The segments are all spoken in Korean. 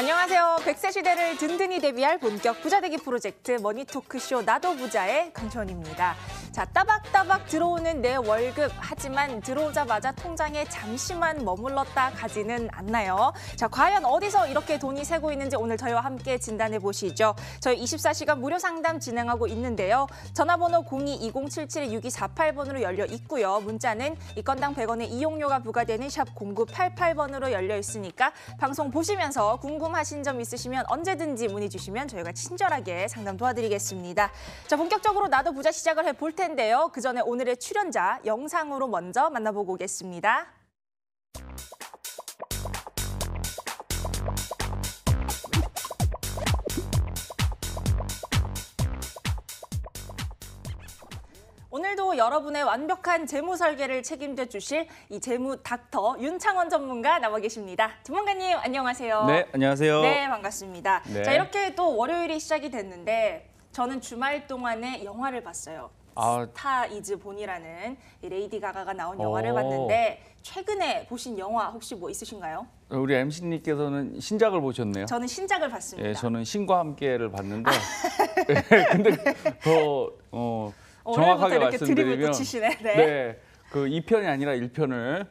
안녕하세요. 100세 시대를 든든히 대비할 본격 부자되기 프로젝트 머니토크쇼 나도 부자의 강천입니다. 자, 따박따박 들어오는 내 월급. 하지만 들어오자마자 통장에 잠시만 머물렀다 가지는 않나요? 자, 과연 어디서 이렇게 돈이 새고 있는지 오늘 저희와 함께 진단해 보시죠. 저희 24시간 무료 상담 진행하고 있는데요. 전화번호 02-2077-6248번으로 열려 있고요. 문자는 이 건당 100원의 이용료가 부과되는 샵 0988번으로 열려 있으니까 방송 보시면서 궁금하신 점 있으시면 언제든지 문의 주시면 저희가 친절하게 상담 도와드리겠습니다. 자, 본격적으로 나도 부자 시작을 해볼 텐데요. 그 전에 오늘의 출연자 영상으로 먼저 만나보고 오겠습니다. 오늘도 여러분의 완벽한 재무 설계를 책임져 주실 이 재무 닥터 윤창원 전문가 나와 계십니다. 전문가님 안녕하세요. 네, 안녕하세요. 네, 반갑습니다. 네. 자, 이렇게 또 월요일이 시작이 됐는데 저는 주말 동안에 영화를 봤어요. 스타 이즈 본이라는 이 레이디 가가가 나온 영화를 봤는데 최근에 보신 영화 혹시 뭐 있으신가요? 우리 MC님께서는 신작을 보셨네요. 저는 신작을 봤습니다. 예, 저는 신과 함께를 봤는데 근데 더 정확하게 이렇게 드립을 또 말씀드리면 치시네. 네. 네, 그 2편이 아니라 1편을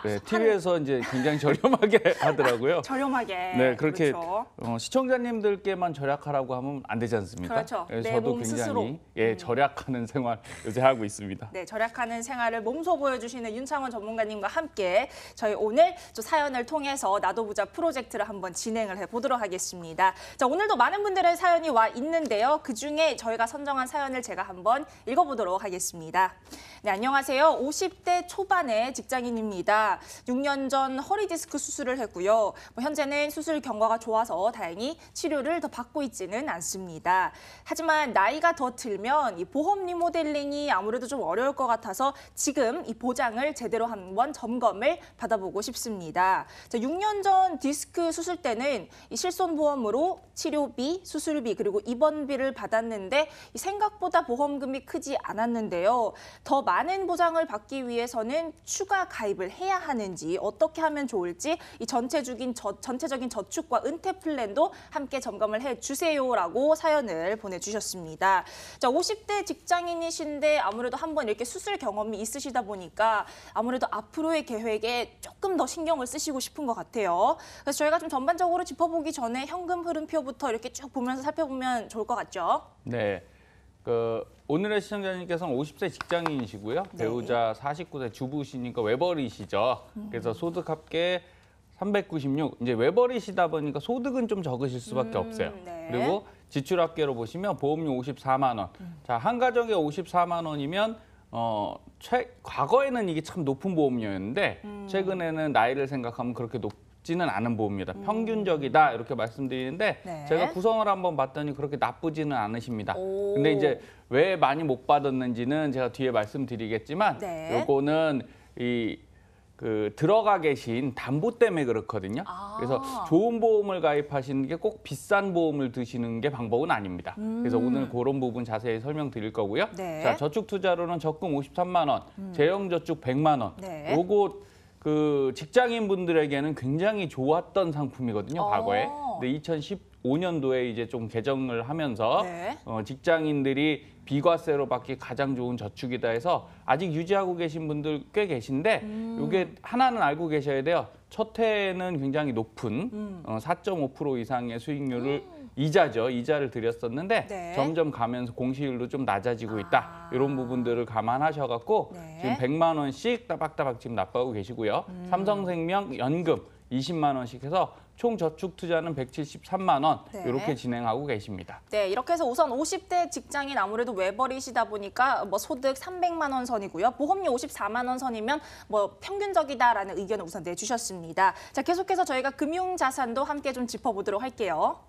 네, TV에서 이제 굉장히 저렴하게 하더라고요. 저렴하게. 네, 그렇게 그렇죠. 시청자님들께만 절약하라고 하면 안 되지 않습니까? 그렇죠. 네, 내 저도 몸 굉장히 스스로. 절약하는 생활 요새 하고 있습니다. 네, 절약하는 생활을 몸소 보여주시는 윤창원 전문가님과 함께 저희 오늘 또 사연을 통해서 나도 부자 프로젝트를 한번 진행을 해보도록 하겠습니다. 자, 오늘도 많은 분들의 사연이 와 있는데요. 그중에 저희가 선정한 사연을 제가 한번 읽어보도록 하겠습니다. 네, 안녕하세요. 50대 초반의 직장인입니다. 6년 전 허리 디스크 수술을 했고요. 현재는 수술 경과가 좋아서 다행히 치료를 더 받고 있지는 않습니다. 하지만 나이가 더 들면 이 보험 리모델링이 아무래도 좀 어려울 것 같아서 지금 이 보장을 제대로 한번 점검을 받아보고 싶습니다. 자, 6년 전 디스크 수술 때는 이 실손보험으로 치료비, 수술비 그리고 입원비를 받았는데 이 생각보다 보험금이 크지 않았는데요. 더 많은 보장을 받기 위해서는 추가 가입을 해야 하는지 어떻게 하면 좋을지 이 전체적인 저축과 은퇴 플랜도 함께 점검을 해주세요라고 사연을 보내주셨습니다. 자, 50대 직장인이신데 아무래도 한번 이렇게 수술 경험이 있으시다 보니까 아무래도 앞으로의 계획에 조금 더 신경을 쓰시고 싶은 것 같아요. 그래서 저희가 좀 전반적으로 짚어보기 전에 현금 흐름표부터 이렇게 쭉 보면서 살펴보면 좋을 것 같죠? 네. 오늘의 시청자님께서는 50세 직장인이시고요. 네. 배우자 49세 주부시니까 외벌이시죠. 그래서 소득 합계 396. 이제 외벌이시다 보니까 소득은 좀 적으실 수밖에 없어요. 네. 그리고 지출 합계로 보시면 보험료 54만 원. 자, 한 가정에 54만 원이면 과거에는 이게 참 높은 보험료였는데 최근에는 나이를 생각하면 그렇게 높지는 않은 보험입니다. 평균적이다 이렇게 말씀드리는데 네. 제가 구성을 한번 봤더니 그렇게 나쁘지는 않으십니다. 근데 이제 왜 많이 못 받았는지는 제가 뒤에 말씀드리겠지만 네. 요거는 들어가 계신 담보 때문에 그렇거든요. 그래서 좋은 보험을 가입하시는 게 꼭 비싼 보험을 드시는 게 방법은 아닙니다. 그래서 오늘 그런 부분 자세히 설명드릴 거고요. 네. 자, 저축 투자로는 적금 53만 원, 재형 저축 100만 원. 네. 요거 직장인 분들에게는 굉장히 좋았던 상품이거든요, 과거에. 근데 2015년도에 이제 좀 개정을 하면서 네. 직장인들이 비과세로 받기 가장 좋은 저축이다 해서 아직 유지하고 계신 분들 꽤 계신데 이게 하나는 알고 계셔야 돼요. 첫 해에는 굉장히 높은 4.5% 이상의 수익률을 이자를 드렸었는데 네. 점점 가면서 공시율도 좀 낮아지고 있다. 이런 부분들을 감안하셔갖고 네. 지금 100만 원씩 따박따박 지금 납부하고 계시고요. 삼성생명 연금 20만 원씩 해서 총 저축 투자는 173만 원 네. 이렇게 진행하고 계십니다. 네, 이렇게 해서 우선 50대 직장인 아무래도 외벌이시다 보니까 소득 300만 원 선이고요. 보험료 54만 원 선이면 평균적이다라는 의견을 우선 내주셨습니다. 자, 계속해서 저희가 금융자산도 함께 좀 짚어보도록 할게요.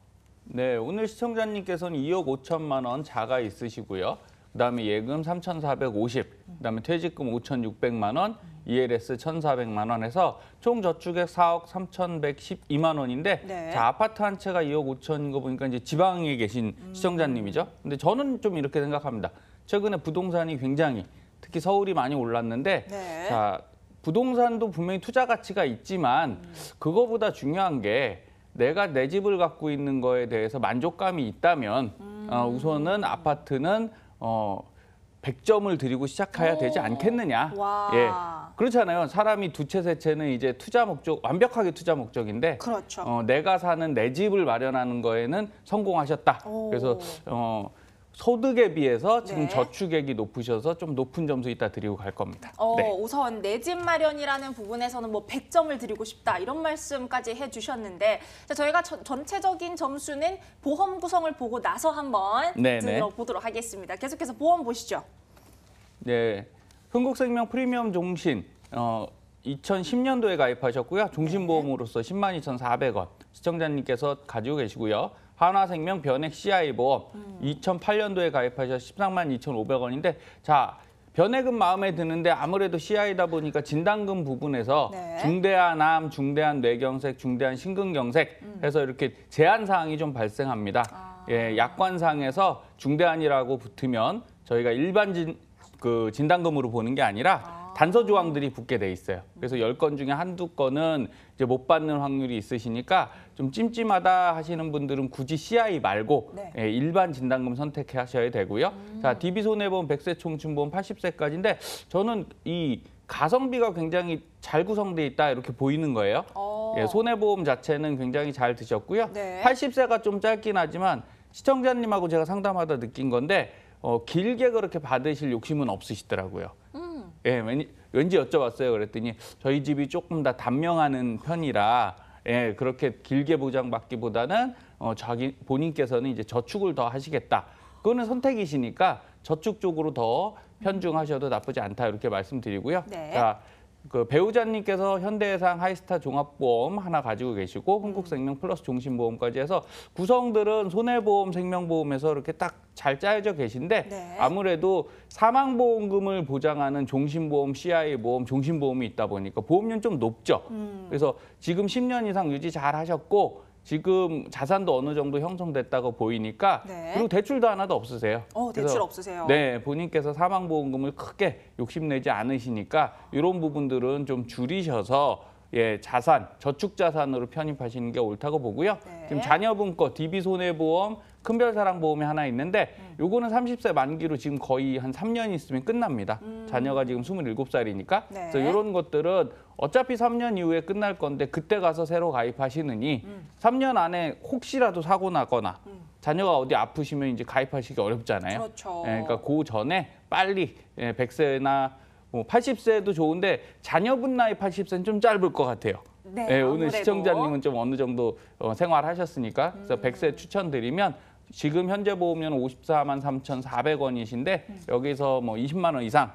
네, 오늘 시청자님께서는 2억 5천만 원 자가 있으시고요. 그다음에 예금 3,450, 그다음에 퇴직금 5,600만 원, ELS 1,400만 원 해서 총 저축액 4억 3,112만 원인데 네. 자, 아파트 한 채가 2억 5천인 거 보니까 이제 지방에 계신 시청자님이죠. 근데 저는 좀 이렇게 생각합니다. 최근에 부동산이 굉장히 특히 서울이 많이 올랐는데 네. 자, 부동산도 분명히 투자 가치가 있지만 그거보다 중요한 게 내가 내 집을 갖고 있는 거에 대해서 만족감이 있다면 우선은 아파트는 100점을 드리고 시작해야 되지 않겠느냐. 와. 예. 그렇잖아요. 사람이 두 채, 세 채는 이제 투자 목적, 완벽하게 투자 목적인데 그렇죠. 내가 사는 내 집을 마련하는 거에는 성공하셨다. 오. 그래서 소득에 비해서 지금 네. 저축액이 높으셔서 좀 높은 점수 이따 드리고 갈 겁니다. 네. 우선 내 집 마련이라는 부분에서는 뭐 100점을 드리고 싶다 이런 말씀까지 해주셨는데 자, 저희가 전체적인 점수는 보험 구성을 보고 나서 한번 네네. 들어보도록 하겠습니다. 계속해서 보험 보시죠. 네, 흥국생명 프리미엄 종신 2010년도에 가입하셨고요. 종신보험으로서 102,400원 시청자님께서 가지고 계시고요. 한화생명 변액 CI 보험 2008년도에 가입하셔서 132,500원인데 자, 변액은 마음에 드는데 아무래도 CI다 보니까 진단금 부분에서 네. 중대한 암, 중대한 뇌경색, 중대한 심근경색 해서 이렇게 제한 사항이 좀 발생합니다. 예, 약관상에서 중대한이라고 붙으면 저희가 일반 진단금으로 보는 게 아니라 단서 조항들이 붙게 돼 있어요. 그래서 10건 중에 한두 건은 이제 못 받는 확률이 있으시니까 좀 찜찜하다 하시는 분들은 굳이 CI 말고 네. 예, 일반 진단금 선택하셔야 되고요. 자, DB손해보험 100세 총춘보험 80세까지인데 저는 이 가성비가 굉장히 잘 구성돼 있다 이렇게 보이는 거예요. 예, 손해보험 자체는 굉장히 잘 드셨고요. 네. 80세가 좀 짧긴 하지만 시청자님하고 제가 상담하다 느낀 건데 길게 그렇게 받으실 욕심은 없으시더라고요. 예, 왠지 여쭤봤어요. 그랬더니 저희 집이 조금 더 단명하는 편이라 예, 그렇게 길게 보장받기보다는 본인께서는 이제 저축을 더 하시겠다. 그거는 선택이시니까 저축 쪽으로 더 편중하셔도 나쁘지 않다 이렇게 말씀드리고요. 네. 자, 그 배우자님께서 현대해상 하이스타 종합보험 하나 가지고 계시고 흥국생명 플러스 종신보험까지 해서 구성들은 손해보험, 생명보험에서 이렇게 딱 잘 짜여져 계신데 네. 아무래도 사망보험금을 보장하는 종신보험, CI보험, 종신보험이 있다 보니까 보험료는 좀 높죠. 그래서 지금 10년 이상 유지 잘 하셨고 지금 자산도 어느 정도 형성됐다고 보이니까 네. 그리고 대출도 하나도 없으세요. 대출 그래서 없으세요. 네, 본인께서 사망보험금을 크게 욕심내지 않으시니까 이런 부분들은 좀 줄이셔서 예, 자산, 저축 자산으로 편입하시는 게 옳다고 보고요. 네. 지금 자녀분 거 DB손해보험, 큰별사랑보험이 하나 있는데 요거는 30세 만기로 지금 거의 한 3년 있으면 끝납니다. 자녀가 지금 27살이니까. 네. 그래서 이런 것들은 어차피 3년 이후에 끝날 건데 그때 가서 새로 가입하시느니 3년 안에 혹시라도 사고 나거나 자녀가 어디 아프시면 이제 가입하시기 어렵잖아요. 그렇죠. 예, 그러니까 그 전에 빨리 100세나 80세도 좋은데 자녀분 나이 80세는 좀 짧을 것 같아요. 네, 예, 오늘 아무래도. 시청자님은 좀 어느 정도 생활하셨으니까 그래서 100세 추천드리면 지금 현재 보험료는 543,400원이신데 여기서 뭐 20만 원 이상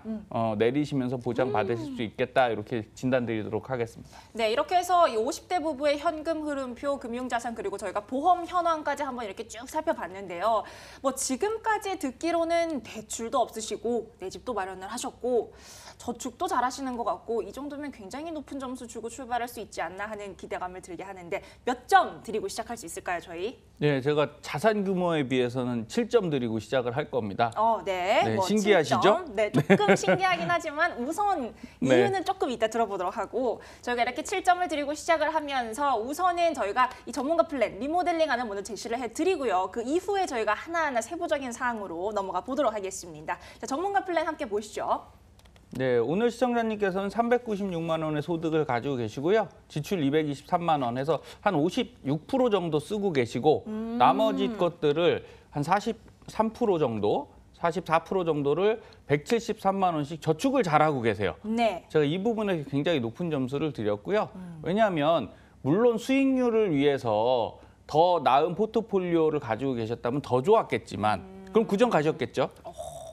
내리시면서 보장 받으실 수 있겠다 이렇게 진단드리도록 하겠습니다. 네, 이렇게 해서 이 50대 부부의 현금 흐름표, 금융자산 그리고 저희가 보험 현황까지 한번 이렇게 쭉 살펴봤는데요. 뭐 지금까지 듣기로는 대출도 없으시고 내 집도 마련을 하셨고 저축도 잘하시는 것 같고 이 정도면 굉장히 높은 점수 주고 출발할 수 있지 않나 하는 기대감을 들게 하는데 몇 점 드리고 시작할 수 있을까요, 저희? 네, 제가 자산 규모에 비해서는 7점 드리고 시작을 할 겁니다. 네. 네, 뭐 신기하시죠? 7점. 네, 조금 신기하긴 하지만 우선 네. 이유는 조금 이따 들어보도록 하고 저희가 이렇게 7점을 드리고 시작을 하면서 우선은 저희가 이 전문가 플랜 리모델링안을 먼저 제시를 해드리고요. 그 이후에 저희가 하나하나 세부적인 사항으로 넘어가 보도록 하겠습니다. 자, 전문가 플랜 함께 보시죠. 네, 오늘 시청자님께서는 396만 원의 소득을 가지고 계시고요. 지출 223만 원 해서 한 56% 정도 쓰고 계시고 나머지 것들을 한 43% 정도, 44% 정도를 173만 원씩 저축을 잘하고 계세요. 네. 제가 이 부분에 굉장히 높은 점수를 드렸고요. 왜냐하면 물론 수익률을 위해서 더 나은 포트폴리오를 가지고 계셨다면 더 좋았겠지만 그럼 구정 가셨겠죠?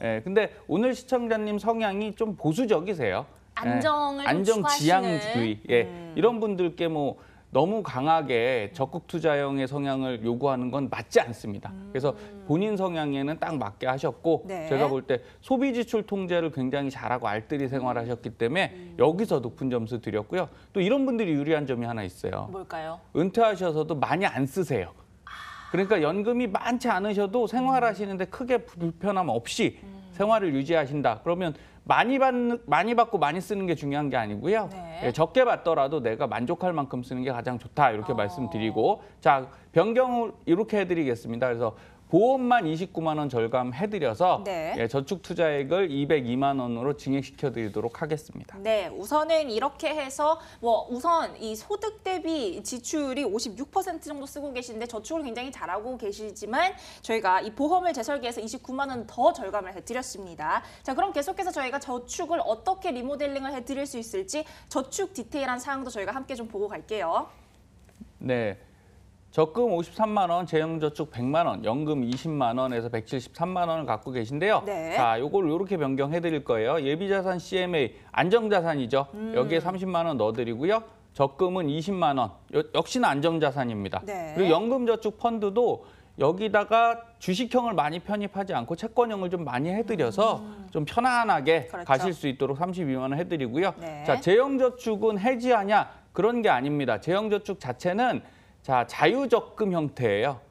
예, 근데 오늘 시청자님 성향이 좀 보수적이세요. 안정을 좀 안정지향주의. 예, 이런 분들께 뭐 너무 강하게 적극 투자형의 성향을 요구하는 건 맞지 않습니다. 그래서 본인 성향에는 딱 맞게 하셨고 네. 제가 볼 때 소비 지출 통제를 굉장히 잘하고 알뜰히 생활하셨기 때문에 여기서 높은 점수 드렸고요. 또 이런 분들이 유리한 점이 하나 있어요. 뭘까요? 은퇴하셔서도 많이 안 쓰세요. 그러니까 연금이 많지 않으셔도 생활하시는데 크게 불편함 없이 생활을 유지하신다. 그러면 많이 받고 많이 쓰는 게 중요한 게 아니고요. 네. 예, 적게 받더라도 내가 만족할 만큼 쓰는 게 가장 좋다 이렇게 말씀드리고 자 변경을 이렇게 해드리겠습니다. 그래서 보험만 29만 원 절감해드려서 네. 예, 저축 투자액을 202만 원으로 증액시켜드리도록 하겠습니다. 네, 우선은 이렇게 해서 우선 이 소득 대비 지출이 56% 정도 쓰고 계신데 저축을 굉장히 잘하고 계시지만 저희가 이 보험을 재설계해서 29만 원 더 절감을 해드렸습니다. 자, 그럼 계속해서 저희가 저축을 어떻게 리모델링을 해드릴 수 있을지 저축 디테일한 사항도 저희가 함께 좀 보고 갈게요. 네. 적금 53만 원, 재형저축 100만 원, 연금 20만 원에서 173만 원을 갖고 계신데요. 네. 자, 요걸 이렇게 변경해 드릴 거예요. 예비자산 CMA 안정자산이죠. 여기에 30만 원 넣어 드리고요. 적금은 20만 원. 역시나 안정자산입니다. 네. 그리고 연금저축 펀드도 여기다가 주식형을 많이 편입하지 않고 채권형을 좀 많이 해드려서 좀 편안하게 그렇죠. 가실 수 있도록 32만 원 해드리고요. 네. 자, 재형저축은 해지하냐? 그런 게 아닙니다. 재형저축 자체는 자, 자유적금 형태예요.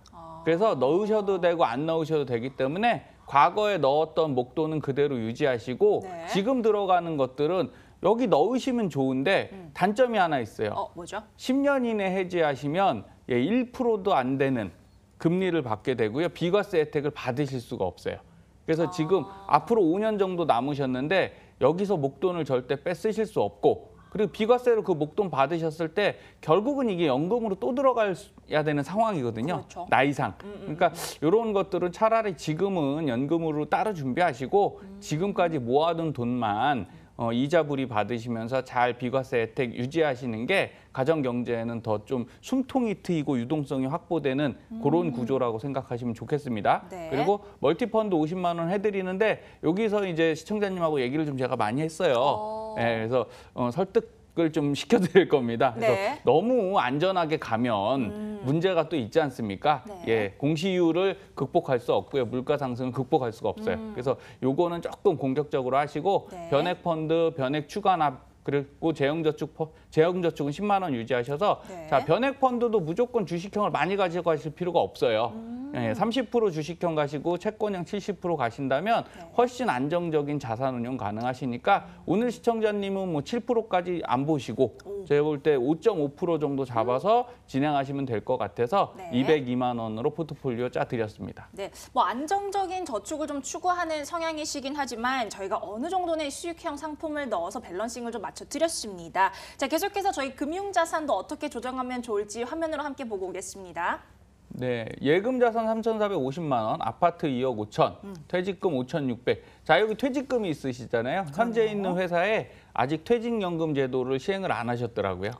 그래서 넣으셔도 되고 안 넣으셔도 되기 때문에 과거에 넣었던 목돈은 그대로 유지하시고 네. 지금 들어가는 것들은 여기 넣으시면 좋은데 단점이 하나 있어요. 뭐죠? 10년 이내 해지하시면 1%도 안 되는 금리를 받게 되고요. 비과세 혜택을 받으실 수가 없어요. 그래서 지금 앞으로 5년 정도 남으셨는데 여기서 목돈을 절대 뺏으실 수 없고 그리고 비과세로 그 목돈 받으셨을 때 결국은 이게 연금으로 또 들어가야 되는 상황이거든요. 그렇죠. 나이상. 그러니까 이런 것들은 차라리 지금은 연금으로 따로 준비하시고 지금까지 모아둔 돈만 이자불이 받으시면서 잘 비과세 혜택 유지하시는 게 가정 경제에는 더 좀 숨통이 트이고 유동성이 확보되는 그런 구조라고 생각하시면 좋겠습니다. 네. 그리고 멀티펀드 50만 원 해드리는데 여기서 이제 시청자님하고 얘기를 좀 제가 많이 했어요. 네, 그래서 설득을 좀 시켜드릴 겁니다. 그래서 네. 너무 안전하게 가면 문제가 또 있지 않습니까? 네. 예, 공시이율을 극복할 수 없고요. 물가 상승을 극복할 수가 없어요. 그래서 요거는 조금 공격적으로 하시고 네. 변액펀드, 변액 추가납 그리고 재형저축은 10만 원 유지하셔서 네. 자 변액펀드도 무조건 주식형을 많이 가지고 가실 필요가 없어요. 예, 30% 주식형 가시고 채권형 70% 가신다면 훨씬 안정적인 자산 운용 가능하시니까 오늘 시청자님은 뭐 7%까지 안 보시고 제가 볼 때 5.5% 정도 잡아서 진행하시면 될 것 같아서 네. 202만 원으로 포트폴리오 짜 드렸습니다. 네, 안정적인 저축을 좀 추구하는 성향이시긴 하지만 저희가 어느 정도의 수익형 상품을 넣어서 밸런싱을 좀 맞춰드렸습니다. 자, 계속해서 저희 금융자산도 어떻게 조정하면 좋을지 화면으로 함께 보고 오겠습니다. 네, 예금 자산 3,450만 원, 아파트 2억 5천, 퇴직금 5,600. 자, 여기 퇴직금이 있으시잖아요. 현재 있는 회사에 아직 퇴직연금 제도를 시행을 안 하셨더라고요.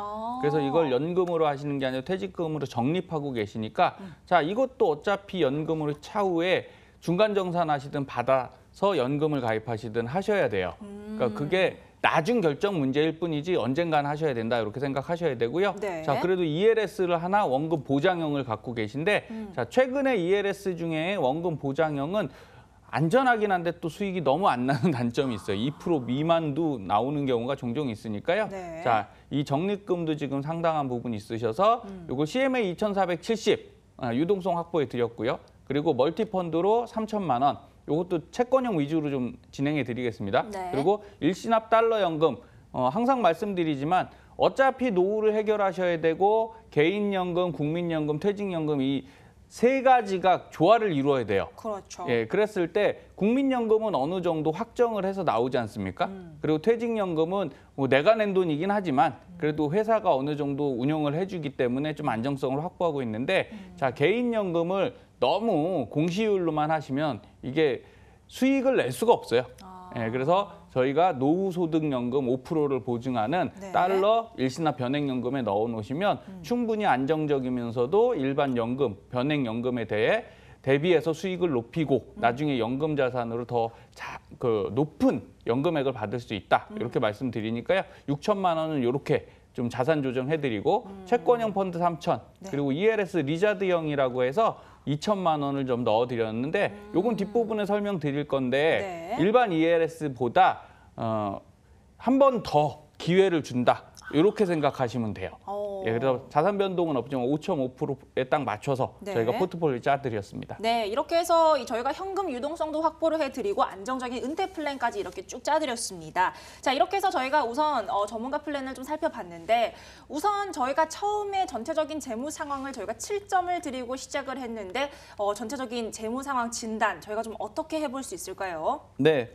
그래서 이걸 연금으로 하시는 게 아니라 퇴직금으로 적립하고 계시니까 자, 이것도 어차피 연금으로 차후에 중간 정산하시든 받아서 연금을 가입하시든 하셔야 돼요. 그러니까 그게 나중 결정 문제일 뿐이지 언젠간 하셔야 된다 이렇게 생각하셔야 되고요. 네. 자, 그래도 ELS를 하나 원금 보장형을 갖고 계신데 자, 최근에 ELS 중에 원금 보장형은 안전하긴 한데 또 수익이 너무 안 나는 단점이 있어요. 2% 미만도 나오는 경우가 종종 있으니까요. 네. 자, 이 적립금도 지금 상당한 부분 있으셔서 이거 CMA 2,470 유동성 확보해 드렸고요. 그리고 멀티펀드로 3,000만 원. 이것도 채권형 위주로 좀 진행해 드리겠습니다. 네. 그리고 일시납 달러 연금 항상 말씀드리지만 어차피 노후를 해결하셔야 되고 개인연금, 국민연금, 퇴직연금 이 세 가지가 조화를 이루어야 돼요. 그렇죠. 예, 그랬을 때 국민연금은 어느 정도 확정을 해서 나오지 않습니까? 그리고 퇴직연금은 뭐 내가 낸 돈이긴 하지만 그래도 회사가 어느 정도 운영을 해주기 때문에 좀 안정성을 확보하고 있는데 자, 개인연금을 너무 공시율로만 하시면 이게 수익을 낼 수가 없어요. 예, 그래서 저희가 노후소득연금 5%를 보증하는 네. 달러 일시납 변액연금에 넣어놓으시면 충분히 안정적이면서도 일반 연금, 변액연금에 대해 대비해서 수익을 높이고 나중에 연금 자산으로 더 높은 연금액을 받을 수 있다. 이렇게 말씀드리니까요. 6천만 원은 이렇게 좀 자산 조정해드리고 채권형 펀드 3천 네. 그리고 ELS 리자드형이라고 해서 2천만 원을 좀 넣어드렸는데 요건 뒷부분에 설명드릴 건데 네. 일반 ELS보다 한 번 더 기회를 준다. 이렇게 생각하시면 돼요. 예, 그래서 자산 변동은 없지만 5.5%에 딱 맞춰서 네. 저희가 포트폴리오 짜드렸습니다. 네, 이렇게 해서 저희가 현금 유동성도 확보를 해드리고 안정적인 은퇴 플랜까지 이렇게 쭉 짜드렸습니다. 자, 이렇게 해서 저희가 우선 전문가 플랜을 좀 살펴봤는데 우선 저희가 처음에 전체적인 재무 상황을 저희가 7점을 드리고 시작을 했는데 전체적인 재무 상황 진단 저희가 좀 어떻게 해볼 수 있을까요? 네,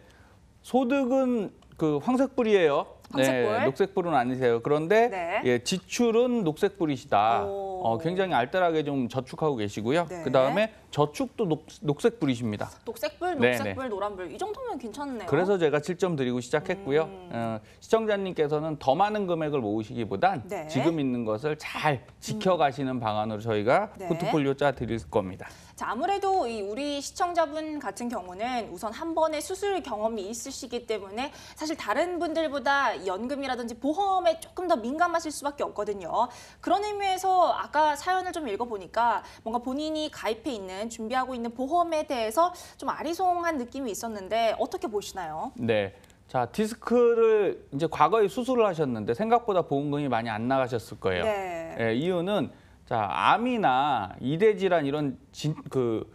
소득은 그 황색불이에요. 황색불? 네, 녹색불은 아니세요. 그런데 네. 예, 지출은 녹색불이시다. 오. 굉장히 알뜰하게 좀 저축하고 계시고요. 네. 그다음에 저축도 녹색불이십니다. 녹색불, 네, 녹색불, 노란불 이 정도면 괜찮네요. 그래서 제가 7점 드리고 시작했고요. 시청자님께서는 더 많은 금액을 모으시기보단 네. 지금 있는 것을 잘 지켜가시는 방안으로 저희가 네. 포트폴리오 짜 드릴 겁니다. 자, 아무래도 우리 시청자분 같은 경우는 우선 한 번의 수술 경험이 있으시기 때문에 사실 다른 분들보다 연금이라든지 보험에 조금 더 민감하실 수밖에 없거든요. 그런 의미에서 아까 사연을 좀 읽어보니까 뭔가 본인이 가입해 있는 준비하고 있는 보험에 대해서 좀 아리송한 느낌이 있었는데 어떻게 보시나요? 네. 자, 디스크를 이제 과거에 수술을 하셨는데 생각보다 보험금이 많이 안 나가셨을 거예요. 네. 예, 이유는 자, 암이나 이대 질환 이런 그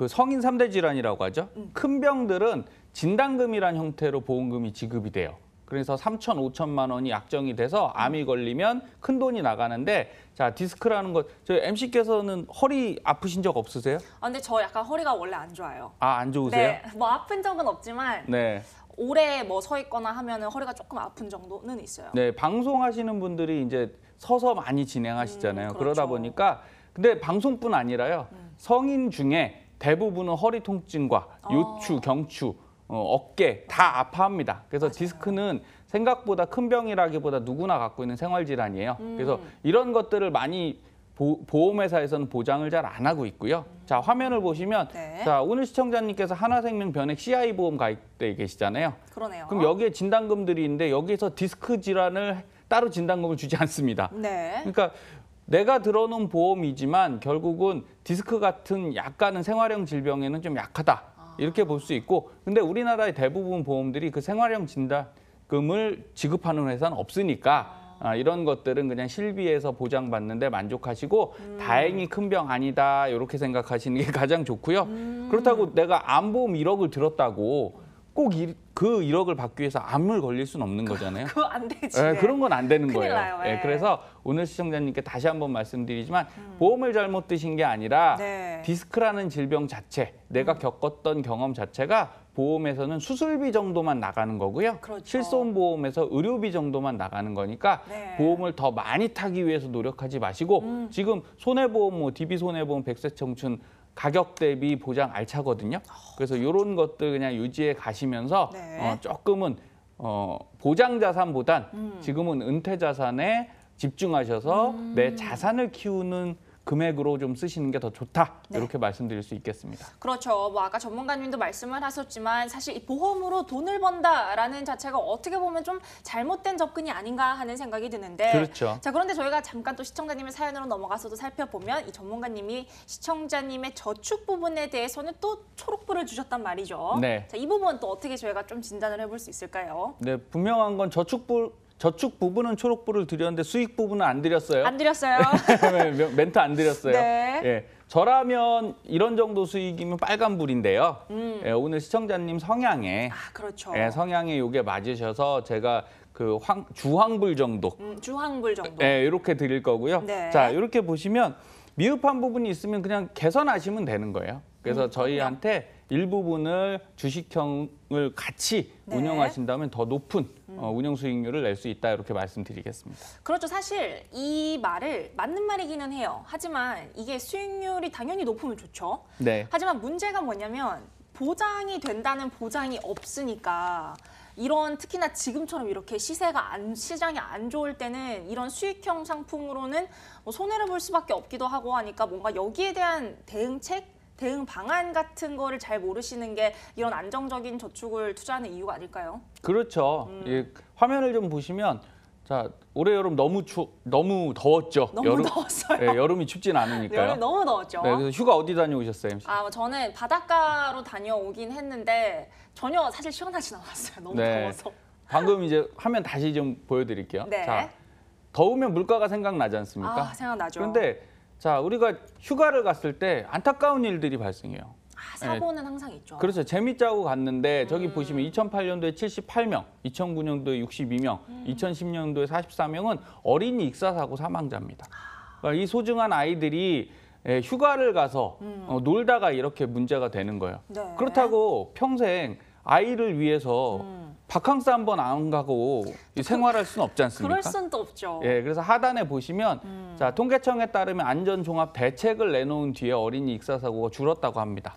성인 3대 질환이라고 하죠. 큰 병들은 진단금이란 형태로 보험금이 지급이 돼요. 그래서 3천, 5천만 원이 약정이 돼서 암이 걸리면 큰 돈이 나가는데 자, 디스크라는 것, 저희 MC께서는 허리 아프신 적 없으세요? 근데 저 약간 허리가 원래 안 좋아요. 아, 안 좋으세요? 네, 뭐 아픈 적은 없지만 네. 오래 뭐 서 있거나 하면은 허리가 조금 아픈 정도는 있어요. 네, 방송하시는 분들이 이제 서서 많이 진행하시잖아요. 그렇죠. 그러다 보니까 근데 방송뿐 아니라요. 성인 중에 대부분은 허리 통증과 요추, 경추, 어깨 다 아파합니다. 그래서 맞아요. 디스크는 생각보다 큰 병이라기보다 누구나 갖고 있는 생활 질환이에요. 그래서 이런 것들을 많이 보험회사에서는 보장을 잘 안 하고 있고요. 자, 화면을 보시면 네. 자, 오늘 시청자님께서 하나생명 변액 CI 보험 가입돼 계시잖아요. 그러네요. 그럼 여기에 진단금들이 있는데 여기서 디스크 질환을 따로 진단금을 주지 않습니다. 네. 그러니까 내가 들어놓은 보험이지만 결국은 디스크 같은 약간은 생활형 질병에는 좀 약하다. 이렇게 볼 수 있고 근데 우리나라의 대부분 보험들이 그 생활형 진단금을 지급하는 회사는 없으니까 이런 것들은 그냥 실비에서 보장받는데 만족하시고 다행히 큰 병 아니다 이렇게 생각하시는 게 가장 좋고요. 그렇다고 내가 암보험 1억을 들었다고 꼭 그 1억을 받기 위해서 암을 걸릴 수는 없는 거잖아요. 그거 안 되지. 네, 그런 건 안 되는 큰일 거예요. 나요. 예. 그래서 오늘 시청자님께 다시 한번 말씀드리지만 보험을 잘못 드신 게 아니라 네. 디스크라는 질병 자체, 내가 겪었던 경험 자체가 보험에서는 수술비 정도만 나가는 거고요. 그렇죠. 실손보험에서 의료비 정도만 나가는 거니까 네. 보험을 더 많이 타기 위해서 노력하지 마시고 지금 손해보험, 뭐 DB손해보험, 백세청춘 가격 대비 보장 알차거든요. 그래서 이런 것들 그냥 유지해 가시면서 네. 조금은 보장 자산보단 지금은 은퇴 자산에 집중하셔서 내 자산을 키우는 금액으로 좀 쓰시는 게 더 좋다. 네. 이렇게 말씀드릴 수 있겠습니다. 그렇죠. 뭐 아까 전문가님도 말씀을 하셨지만 사실 이 보험으로 돈을 번다라는 자체가 어떻게 보면 좀 잘못된 접근이 아닌가 하는 생각이 드는데. 그렇죠. 자, 그런데 저희가 잠깐 또 시청자님의 사연으로 넘어가서도 살펴보면 이 전문가님이 시청자님의 저축 부분에 대해서는 또 초록불을 주셨단 말이죠. 네. 자, 이 부분 또 어떻게 저희가 좀 진단을 해볼 수 있을까요? 네, 분명한 건 저축 부분은 초록불을 드렸는데 수익 부분은 안 드렸어요. 안 드렸어요. 멘트 안 드렸어요. 네. 예, 저라면 이런 정도 수익이면 빨간불인데요. 예, 오늘 시청자님 성향에 그렇죠. 예, 성향에 요게 맞으셔서 제가 그 주황불 정도 주황불 정도. 예, 이렇게 드릴 거고요. 네. 자, 이렇게 보시면 미흡한 부분이 있으면 그냥 개선하시면 되는 거예요. 그래서 저희한테 일부분을 주식형을 같이 네. 운영하신다면 더 높은 운영 수익률을 낼 수 있다 이렇게 말씀드리겠습니다. 그렇죠. 사실 이 말을 맞는 말이기는 해요. 하지만 이게 수익률이 당연히 높으면 좋죠. 네. 하지만 문제가 뭐냐면 보장이 된다는 보장이 없으니까 이런 특히나 지금처럼 이렇게 시장이 안 좋을 때는 이런 수익형 상품으로는 뭐 손해를 볼 수밖에 없기도 하고 하니까 뭔가 여기에 대한 대응책, 대응 방안 같은 거를 잘 모르시는 게 이런 안정적인 저축을 투자하는 이유가 아닐까요? 그렇죠. 예, 화면을 좀 보시면 자, 올해 여름 너무 더웠죠. 너무 더웠어요. 예, 여름이 춥진 않으니까요. 여름 너무 더웠죠. 네, 그래서 휴가 어디 다녀오셨어요, MC? 저는 바닷가로 다녀오긴 했는데 전혀 사실 시원하진 않았어요. 너무 네. 더워서. 방금 이제 화면 다시 좀 보여드릴게요. 네. 자, 더우면 물가가 생각나지 않습니까? 아, 생각나죠. 그런데 자, 우리가 휴가를 갔을 때 안타까운 일들이 발생해요. 사고는 항상 있죠. 그렇죠. 재밌자고 갔는데 저기 보시면 2008년도에 78명, 2009년도에 62명, 2010년도에 44명은 어린이 익사사고 사망자입니다. 그러니까 이 소중한 아이들이 휴가를 가서 놀다가 이렇게 문제가 되는 거예요. 네. 그렇다고 평생 아이를 위해서 바캉스 한 번 안 가고 생활할 수는 없지 않습니까? 그럴 수는 또 없죠. 예, 그래서 하단에 보시면 자, 통계청에 따르면 안전종합 대책을 내놓은 뒤에 어린이 익사 사고가 줄었다고 합니다.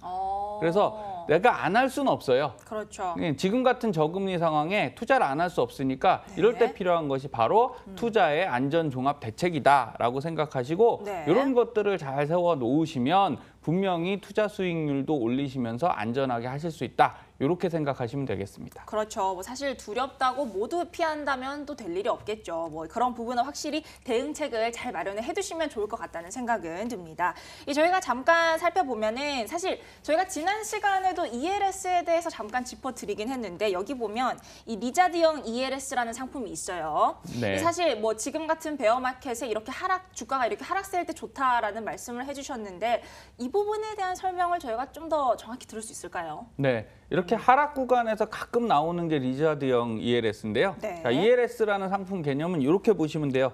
그래서 내가 안 할 수는 없어요. 그렇죠. 지금 같은 저금리 상황에 투자를 안 할 수 없으니까 이럴 때 필요한 것이 바로 투자의 안전종합 대책이다라고 생각하시고 네. 이런 것들을 잘 세워 놓으시면 분명히 투자 수익률도 올리시면서 안전하게 하실 수 있다. 이렇게 생각하시면 되겠습니다. 그렇죠. 뭐 사실 두렵다고 모두 피한다면 또 될 일이 없겠죠. 뭐 그런 부분은 확실히 대응책을 잘 마련해 두시면 좋을 것 같다는 생각은 듭니다. 저희가 잠깐 살펴보면은 사실 저희가 지난 시간에도 ELS에 대해서 잠깐 짚어드리긴 했는데 여기 보면 이 리자드형 ELS라는 상품이 있어요. 네. 사실 뭐 지금 같은 베어마켓에 이렇게 주가가 이렇게 하락세일 때 좋다라는 말씀을 해주셨는데 이 부분에 대한 설명을 저희가 좀 더 정확히 들을 수 있을까요? 네. 이렇게 하락 구간에서 가끔 나오는 게 리자드형 ELS인데요. 네. 자, ELS라는 상품 개념은 이렇게 보시면 돼요.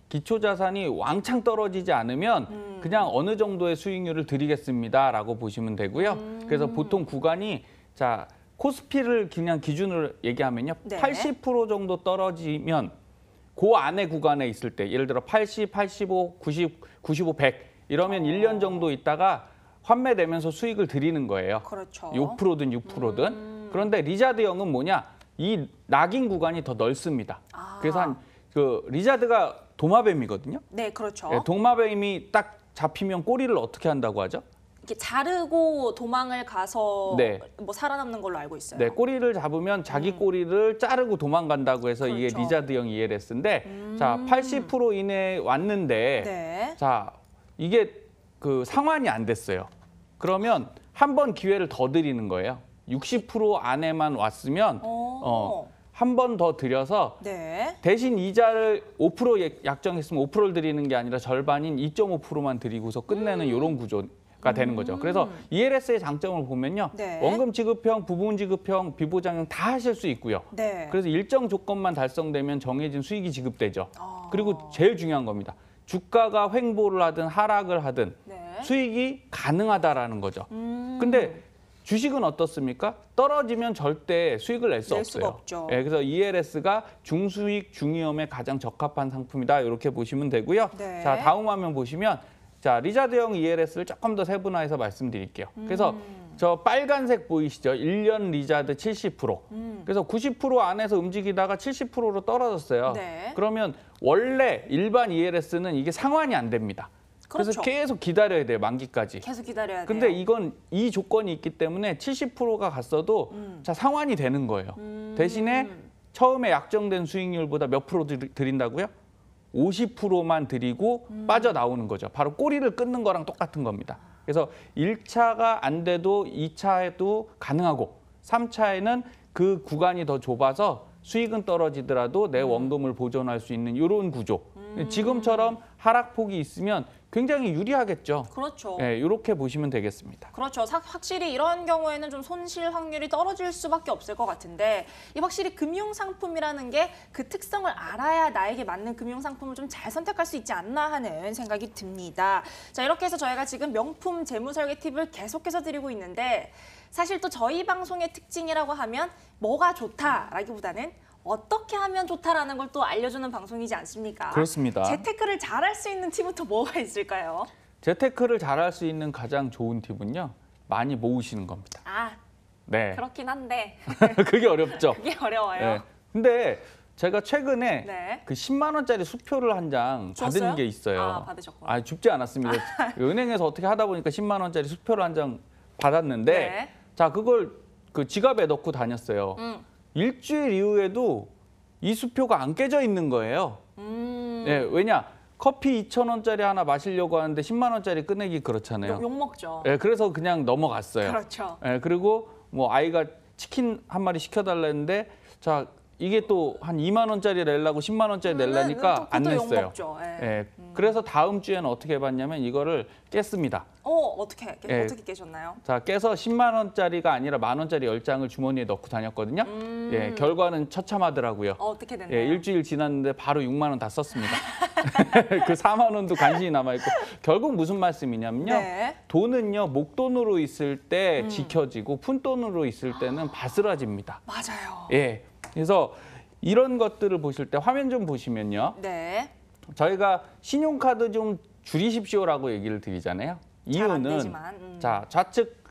기초자산이 왕창 떨어지지 않으면 그냥 어느 정도의 수익률을 드리겠습니다라고 보시면 되고요. 그래서 보통 구간이 자, 코스피를 그냥 기준으로 얘기하면요. 네. 80% 정도 떨어지면 그 안에 구간에 있을 때 예를 들어 80, 85, 90, 95, 100 이러면 1년 정도 있다가 환매되면서 수익을 드리는 거예요. 그렇죠. 5%든 6%든. 그런데 리자드형은 뭐냐? 이 낙인 구간이 더 넓습니다. 그래서 리자드가 도마뱀이거든요. 네, 그렇죠. 네, 도마뱀이 딱 잡히면 꼬리를 어떻게 한다고 하죠? 이렇게 자르고 도망을 가서 네. 뭐 살아남는 걸로 알고 있어요. 네, 꼬리를 잡으면 자기 꼬리를 자르고 도망간다고 해서 이게 그렇죠. 리자드형 ELS인데 자, 80% 이내에 왔는데 네. 자, 이게 그 상환이 안 됐어요. 그러면 한 번 기회를 더 드리는 거예요. 60% 안에만 왔으면 한 번 더 드려서 네. 대신 이자를 5% 약정했으면 5%를 드리는 게 아니라 절반인 2.5%만 드리고서 끝내는 이런 구조가 되는 거죠. 그래서 ELS의 장점을 보면요. 네. 원금 지급형, 부분 지급형, 비보장형 다 하실 수 있고요. 네. 그래서 일정 조건만 달성되면 정해진 수익이 지급되죠. 그리고 제일 중요한 겁니다. 주가가 횡보를 하든 하락을 하든 네. 수익이 가능하다라는 거죠. 근데 주식은 어떻습니까? 떨어지면 절대 수익을 낼 수 낼 없어요. 수가 없죠. 예, 그래서 ELS가 중수익, 중위험에 가장 적합한 상품이다. 이렇게 보시면 되고요. 네. 자, 다음 화면 보시면 자, 리자드형 ELS를 조금 더 세분화해서 말씀드릴게요. 그래서 저 빨간색 보이시죠? 1년 리자드 70%. 그래서 90% 안에서 움직이다가 70%로 떨어졌어요. 네. 그러면 원래 일반 ELS는 이게 상환이 안 됩니다. 그래서 그렇죠. 계속 기다려야 돼요, 만기까지. 계속 기다려야 돼요. 근데 이건 이 조건이 있기 때문에 70%가 갔어도 자, 상환이 되는 거예요. 대신에 처음에 약정된 수익률보다 몇 프로 드린다고요? 50%만 드리고 빠져나오는 거죠. 바로 꼬리를 끊는 거랑 똑같은 겁니다. 그래서 1차가 안 돼도 2차에도 가능하고 3차에는 그 구간이 더 좁아서 수익은 떨어지더라도 내 원금을 보존할 수 있는 이런 구조. 지금처럼 하락폭이 있으면 굉장히 유리하겠죠. 그렇죠. 네, 이렇게 보시면 되겠습니다. 그렇죠. 확실히 이런 경우에는 좀 손실 확률이 떨어질 수밖에 없을 것 같은데 이 확실히 금융상품이라는 게 그 특성을 알아야 나에게 맞는 금융상품을 좀 잘 선택할 수 있지 않나 하는 생각이 듭니다. 자, 이렇게 해서 저희가 지금 명품 재무설계 팁을 계속해서 드리고 있는데 사실 또 저희 방송의 특징이라고 하면 뭐가 좋다라기보다는 어떻게 하면 좋다라는 걸 또 알려주는 방송이지 않습니까? 그렇습니다. 재테크를 잘할 수 있는 팁은 또 뭐가 있을까요? 재테크를 잘할 수 있는 가장 좋은 팁은요. 많이 모으시는 겁니다. 아, 네. 그렇긴 한데 그게 어렵죠. 그게 어려워요. 네. 근데 제가 최근에 네. 그 10만 원짜리 수표를 한 장 줬어요? 받은 게 있어요. 아, 받으셨구나. 아, 줍지 않았습니다. 은행에서 어떻게 하다 보니까 10만 원짜리 수표를 한 장 받았는데 네. 자, 그걸 그 지갑에 넣고 다녔어요. 일주일 이후에도 이 수표가 안 깨져 있는 거예요. 네, 왜냐? 커피 2,000원짜리 하나 마시려고 하는데 10만 원짜리 꺼내기 그렇잖아요. 욕 먹죠. 네, 그래서 그냥 넘어갔어요. 그렇죠. 네, 그리고 뭐 아이가 치킨 한 마리 시켜달라는데 자 이게 또 한 2만 원짜리 내려고 10만 원짜리 내려니까 안 냈어요. 예. 그래서 다음 주에는 어떻게 해봤냐면 이거를 깼습니다. 어떻게 예. 어떻게 깨셨나요? 자 깨서 10만 원짜리가 아니라 1만 원짜리 10장을 주머니에 넣고 다녔거든요. 예, 결과는 처참하더라고요. 어떻게 됐나요? 예, 일주일 지났는데 바로 6만 원 다 썼습니다. 그 4만 원도 간신히 남아있고 결국 무슨 말씀이냐면요. 네. 돈은요 목돈으로 있을 때 지켜지고 푼돈으로 있을 때는 바스라집니다. 맞아요. 예, 그래서 이런 것들을 보실 때 화면 좀 보시면요. 네. 저희가 신용카드 좀 줄이십시오라고 얘기를 드리잖아요. 잘 안 이유는 되지만, 자 좌측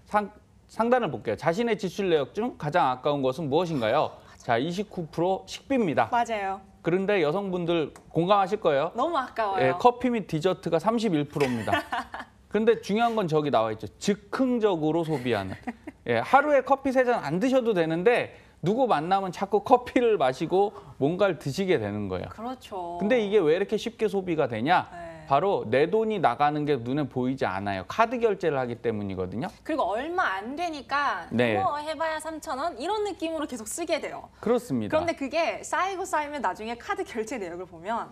상단을 볼게요. 자신의 지출 내역 중 가장 아까운 것은 무엇인가요? 자 29% 식비입니다. 맞아요. 그런데 여성분들 공감하실 거예요. 너무 아까워요. 예, 커피 및 디저트가 31%입니다. 근데 중요한 건 저기 나와 있죠. 즉흥적으로 소비하는. 예, 하루에 커피 3잔 안 드셔도 되는데 누구 만나면 자꾸 커피를 마시고 뭔가를 드시게 되는 거예요. 그렇죠. 근데 이게 왜 이렇게 쉽게 소비가 되냐? 네. 바로 내 돈이 나가는 게 눈에 보이지 않아요. 카드 결제를 하기 때문이거든요. 그리고 얼마 안 되니까 네. 뭐 해봐야 3,000원 이런 느낌으로 계속 쓰게 돼요. 그렇습니다. 그런데 그게 쌓이고 쌓이면 나중에 카드 결제 내역을 보면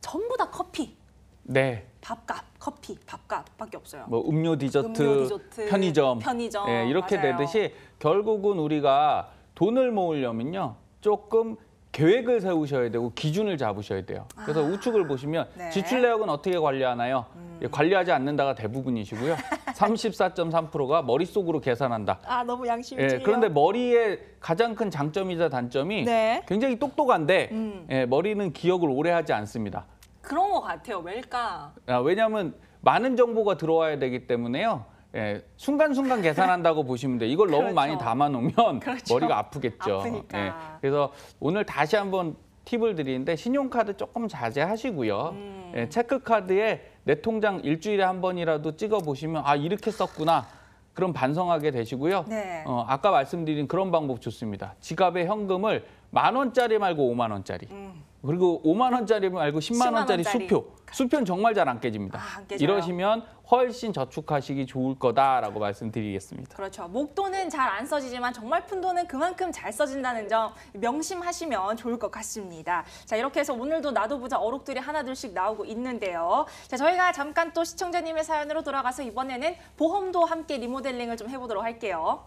전부 다 커피, 네. 밥값, 커피, 밥값밖에 없어요. 뭐 음료, 디저트, 음료, 디저트, 편의점, 편의점, 이렇게 맞아요. 되듯이 결국은 우리가 돈을 모으려면요 조금 계획을 세우셔야 되고 기준을 잡으셔야 돼요. 그래서 우측을 보시면 네. 지출 내역은 어떻게 관리하나요? 예, 관리하지 않는다가 대부분이시고요. 34.3%가 머릿속으로 계산한다. 너무 양심이 예, 찔려. 그런데 머리의 가장 큰 장점이자 단점이 네. 굉장히 똑똑한데 예, 머리는 기억을 오래 하지 않습니다. 그런 것 같아요. 왜일까? 왜냐하면 많은 정보가 들어와야 되기 때문에요. 예, 순간순간 계산한다고 보시면 돼요. 이걸 너무 그렇죠. 많이 담아놓으면 그렇죠. 머리가 아프겠죠. 아프니까. 예, 그래서 오늘 다시 한번 팁을 드리는데 신용카드 조금 자제하시고요. 예, 체크카드에 내 통장 일주일에 한 번이라도 찍어보시면 아 이렇게 썼구나. 그럼 반성하게 되시고요. 네. 아까 말씀드린 그런 방법 좋습니다. 지갑에 현금을 10,000원짜리 말고 5만 원짜리. 그리고 5만 원짜리 말고 10만 원짜리 10만 원짜리. 수표. 수표는 정말 잘 안 깨집니다. 안 깨져요. 이러시면 훨씬 저축하시기 좋을 거다라고 말씀드리겠습니다. 그렇죠. 목돈은 잘 안 써지지만 정말 푼돈은 그만큼 잘 써진다는 점 명심하시면 좋을 것 같습니다. 자, 이렇게 해서 오늘도 나도 보자 어록들이 하나둘씩 나오고 있는데요. 자, 저희가 잠깐 또 시청자님의 사연으로 돌아가서 이번에는 보험도 함께 리모델링을 좀 해보도록 할게요.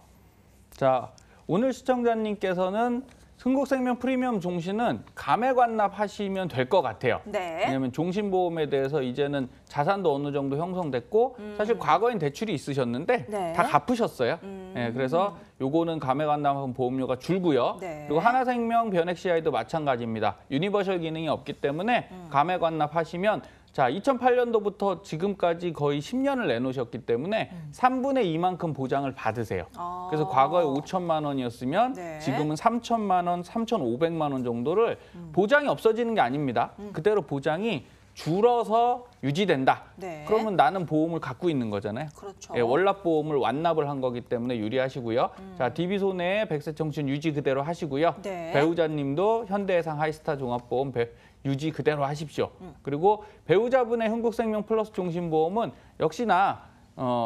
자, 오늘 시청자님께서는 흥국생명 프리미엄 종신은 감액 완납하시면 될 것 같아요. 네. 왜냐하면 종신보험에 대해서 이제는 자산도 어느 정도 형성됐고 사실 과거엔 대출이 있으셨는데 네. 다 갚으셨어요. 네, 그래서 요거는 감액 완납한 보험료가 줄고요. 네. 그리고 하나생명 변액 CI도 마찬가지입니다. 유니버셜 기능이 없기 때문에 감액 완납하시면 자, 2008년도부터 지금까지 거의 10년을 내놓으셨기 때문에 3분의 2만큼 보장을 받으세요. 그래서 과거에 5천만 원이었으면 네. 지금은 3천만 원, 3,500만 원 정도를 보장이 없어지는 게 아닙니다. 그대로 보장이 줄어서 유지된다. 네. 그러면 나는 보험을 갖고 있는 거잖아요. 그렇죠. 예, 월납보험을 완납을 한 거기 때문에 유리하시고요. 자, DB손해 백세청춘 유지 그대로 하시고요. 네. 배우자님도 현대해상 하이스타 종합보험 유지 그대로 하십시오. 그리고 배우자분의 흥국생명 플러스 종신보험은 역시나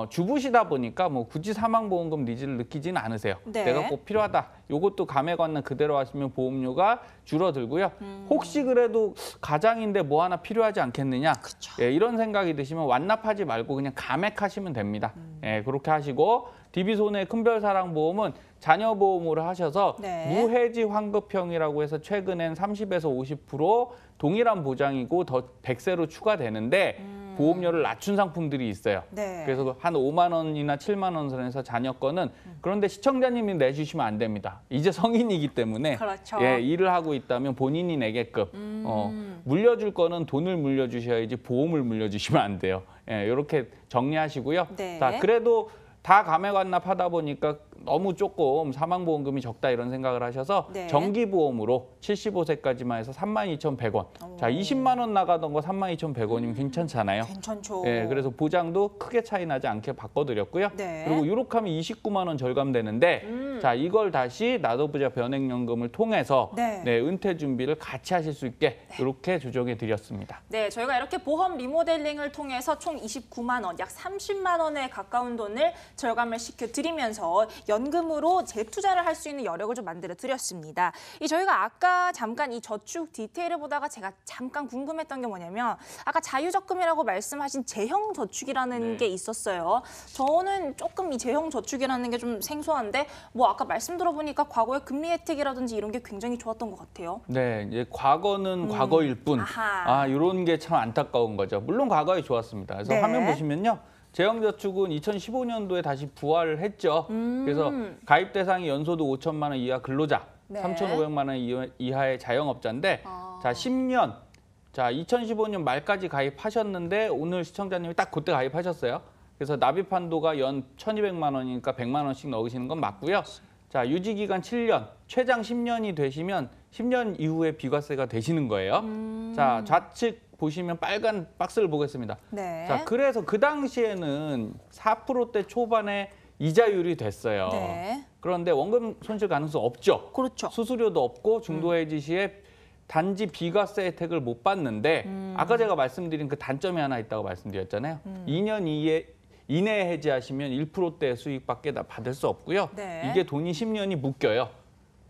주부시다 보니까 뭐 굳이 사망보험금 니즈를 느끼지는 않으세요. 네. 내가 꼭 필요하다. 요것도 감액 완납 그대로 하시면 보험료가 줄어들고요. 혹시 그래도 가장인데 뭐 하나 필요하지 않겠느냐. 예, 이런 생각이 드시면 완납하지 말고 그냥 감액하시면 됩니다. 예, 그렇게 하시고 DB손해 큰별사랑보험은 자녀보험으로 하셔서 네. 무해지 환급형이라고 해서 최근엔 30에서 50% 동일한 보장이고 더 100세로 추가되는데 보험료를 낮춘 상품들이 있어요. 네. 그래서 한 5만 원이나 7만 원 선에서 자녀 거는 그런데 시청자님이 내주시면 안 됩니다. 이제 성인이기 때문에 그렇죠. 예, 일을 하고 있다면 본인이 내게끔 물려줄 거는 돈을 물려주셔야지 보험을 물려주시면 안 돼요. 예, 이렇게 정리하시고요. 네. 자, 그래도 다 감액 완납하다 보니까 너무 조금 사망보험금이 적다 이런 생각을 하셔서 네. 정기보험으로 75세까지만 해서 32,100원. 자, 20만 원 나가던 거 32,100원이면 괜찮잖아요. 괜찮죠. 예, 그래서 보장도 크게 차이 나지 않게 바꿔드렸고요. 네. 그리고 유록하면 29만 원 절감되는데 자, 이걸 다시 나도부자 변액연금을 통해서 네. 은퇴 준비를 같이 하실 수 있게 이렇게 조정해 드렸습니다. 네, 저희가 이렇게 보험 리모델링을 통해서 총 29만 원, 약 30만 원에 가까운 돈을 절감을 시켜드리면서 연금으로 재투자를 할 수 있는 여력을 좀 만들어 드렸습니다. 저희가 아까 잠깐 이 저축 디테일을 보다가 제가 잠깐 궁금했던 게 뭐냐면 아까 자유적금이라고 말씀하신 재형 저축이라는 게 있었어요. 저는 조금 이 재형 저축이라는 게 좀 생소한데 뭐 아까 말씀 들어보니까 과거에 금리 혜택이라든지 이런 게 굉장히 좋았던 것 같아요. 네, 이제 과거는 과거일 뿐. 아하. 이런 게 참 안타까운 거죠. 물론 과거에 좋았습니다. 그래서 네. 화면 보시면요. 재형저축은 2015년도에 다시 부활을 했죠. 그래서 가입 대상이 연소득 5천만 원 이하 근로자, 네. 3,500만 원 이하의 자영업자인데 자 10년, 자 2015년 말까지 가입하셨는데 오늘 시청자님이 딱 그때 가입하셨어요. 그래서 납입 한도가 연 1,200만 원이니까 100만 원씩 넣으시는 건 맞고요. 자 유지기간 7년, 최장 10년이 되시면 10년 이후에 비과세가 되시는 거예요. 자 좌측 보시면 빨간 박스를 보겠습니다. 네. 자, 그래서 그 당시에는 4%대 초반에 이자율이 됐어요. 네. 그런데 원금 손실 가능성 없죠. 그렇죠. 수수료도 없고 중도해지 시에 단지 비과세 혜택을 못 받는데 아까 제가 말씀드린 그 단점이 하나 있다고 말씀드렸잖아요. 2년 이내에 해지하시면 1%대 수익밖에 받을 수 없고요. 네. 이게 돈이 10년이 묶여요.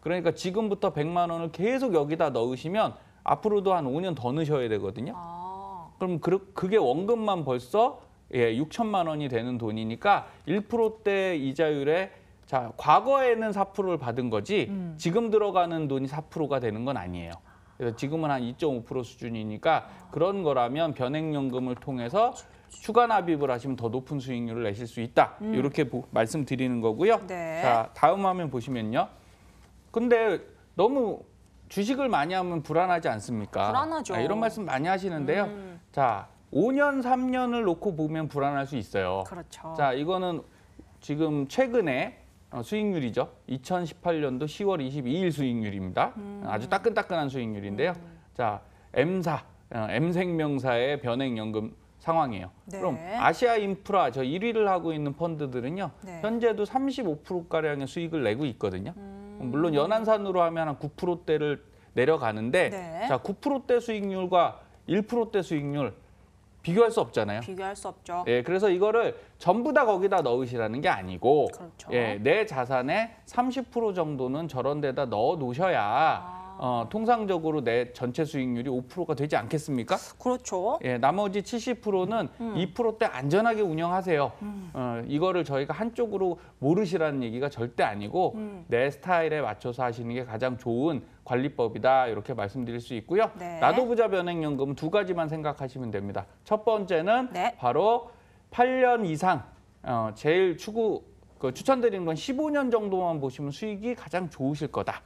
그러니까 지금부터 100만 원을 계속 여기다 넣으시면 앞으로도 한 5년 더 넣으셔야 되거든요. 그럼 그게 원금만 벌써 6천만 원이 되는 돈이니까 1%대 이자율에 자 과거에는 4%를 받은 거지 지금 들어가는 돈이 4%가 되는 건 아니에요. 그래서 지금은 한 2.5% 수준이니까 그런 거라면 변액연금을 통해서 추가 납입을 하시면 더 높은 수익률을 내실 수 있다. 이렇게 말씀드리는 거고요. 네. 자 다음 화면 보시면요. 근데 너무 주식을 많이 하면 불안하지 않습니까? 불안하죠. 이런 말씀 많이 하시는데요. 자, 5년, 3년을 놓고 보면 불안할 수 있어요. 그렇죠. 자, 이거는 지금 최근에 수익률이죠. 2018년도 10월 22일 수익률입니다. 아주 따끈따끈한 수익률인데요. 자, M생명사의 변액연금 상황이에요. 네. 그럼 아시아인프라 저 1위를 하고 있는 펀드들은요. 네. 현재도 35%가량의 수익을 내고 있거든요. 물론 연한산으로 하면 한 9%대를 내려가는데 네. 자 9%대 수익률과 1%대 수익률 비교할 수 없잖아요. 비교할 수 없죠. 예, 그래서 이거를 전부 다 거기다 넣으시라는 게 아니고 그렇죠. 예, 내 자산의 30% 정도는 저런 데다 넣어 놓으셔야 통상적으로 내 전체 수익률이 5%가 되지 않겠습니까? 그렇죠. 예, 나머지 70%는 2%대 안전하게 운영하세요. 이거를 저희가 한쪽으로 모르시라는 얘기가 절대 아니고 내 스타일에 맞춰서 하시는 게 가장 좋은 관리법이다. 이렇게 말씀드릴 수 있고요. 네. 나도부자 변액연금은 두 가지만 생각하시면 됩니다. 첫 번째는 네. 바로 8년 이상 제일 추천드리는 건 15년 정도만 보시면 수익이 가장 좋으실 거다.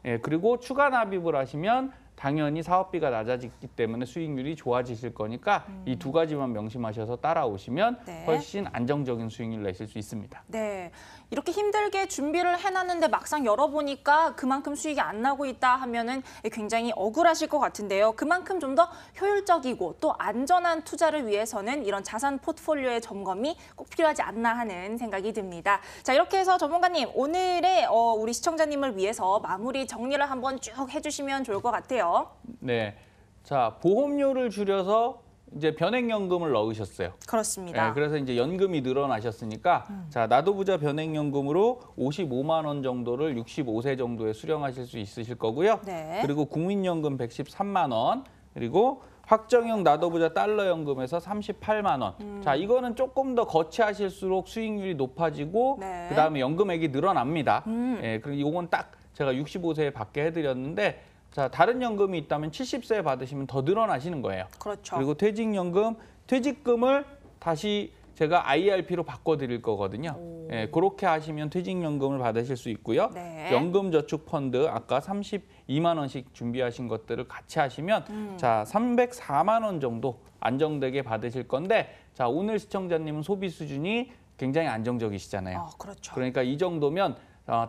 예, 그리고 추가 납입을 하시면 당연히 사업비가 낮아지기 때문에 수익률이 좋아지실 거니까 이 두 가지만 명심하셔서 따라오시면 네. 훨씬 안정적인 수익률을 내실 수 있습니다. 네, 이렇게 힘들게 준비를 해놨는데 막상 열어보니까 그만큼 수익이 안 나고 있다 하면은 굉장히 억울하실 것 같은데요. 그만큼 좀 더 효율적이고 또 안전한 투자를 위해서는 이런 자산 포트폴리오의 점검이 꼭 필요하지 않나 하는 생각이 듭니다. 자, 이렇게 해서 전문가님 오늘의 우리 시청자님을 위해서 마무리 정리를 한번 쭉 해주시면 좋을 것 같아요. 네, 자 보험료를 줄여서 이제 변액연금을 넣으셨어요. 그렇습니다. 네, 그래서 이제 연금이 늘어나셨으니까 자 나도부자 변액연금으로 55만 원 정도를 65세 정도에 수령하실 수 있으실 거고요. 네. 그리고 국민연금 113만 원 그리고 확정형 나도부자 달러연금에서 38만 원. 자 이거는 조금 더 거치하실수록 수익률이 높아지고 네. 그다음에 연금액이 늘어납니다. 예, 그리고 이건 딱 제가 65세에 받게 해드렸는데 자 다른 연금이 있다면 70세에 받으시면 더 늘어나시는 거예요. 그렇죠. 그리고 퇴직연금, 퇴직금을 다시 제가 IRP로 바꿔드릴 거거든요. 예, 그렇게 하시면 퇴직연금을 받으실 수 있고요. 네. 연금저축펀드 아까 32만 원씩 준비하신 것들을 같이 하시면 자 304만 원 정도 안정되게 받으실 건데 자 오늘 시청자님은 소비 수준이 굉장히 안정적이시잖아요. 그렇죠. 그러니까 이 정도면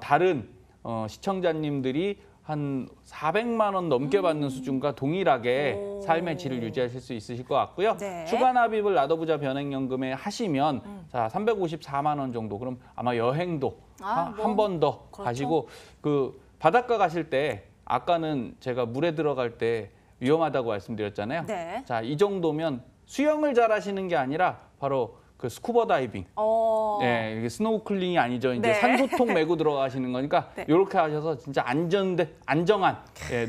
다른 시청자님들이 한 400만 원 넘게 받는 수준과 동일하게 삶의 질을 유지하실 수 있으실 것 같고요. 네. 추가 납입을 나도부자 변액연금에 하시면 자 354만 원 정도 그럼 아마 여행도 한 번 더 그렇죠. 가시고 그 바닷가 가실 때 아까는 제가 물에 들어갈 때 위험하다고 말씀드렸잖아요. 네. 자, 이 정도면 수영을 잘하시는 게 아니라 바로 그 스쿠버 다이빙. 네, 이게 스노우클링이 아니죠. 이제 네. 산소통 메고 들어가시는 거니까 네. 이렇게 하셔서 진짜 안정한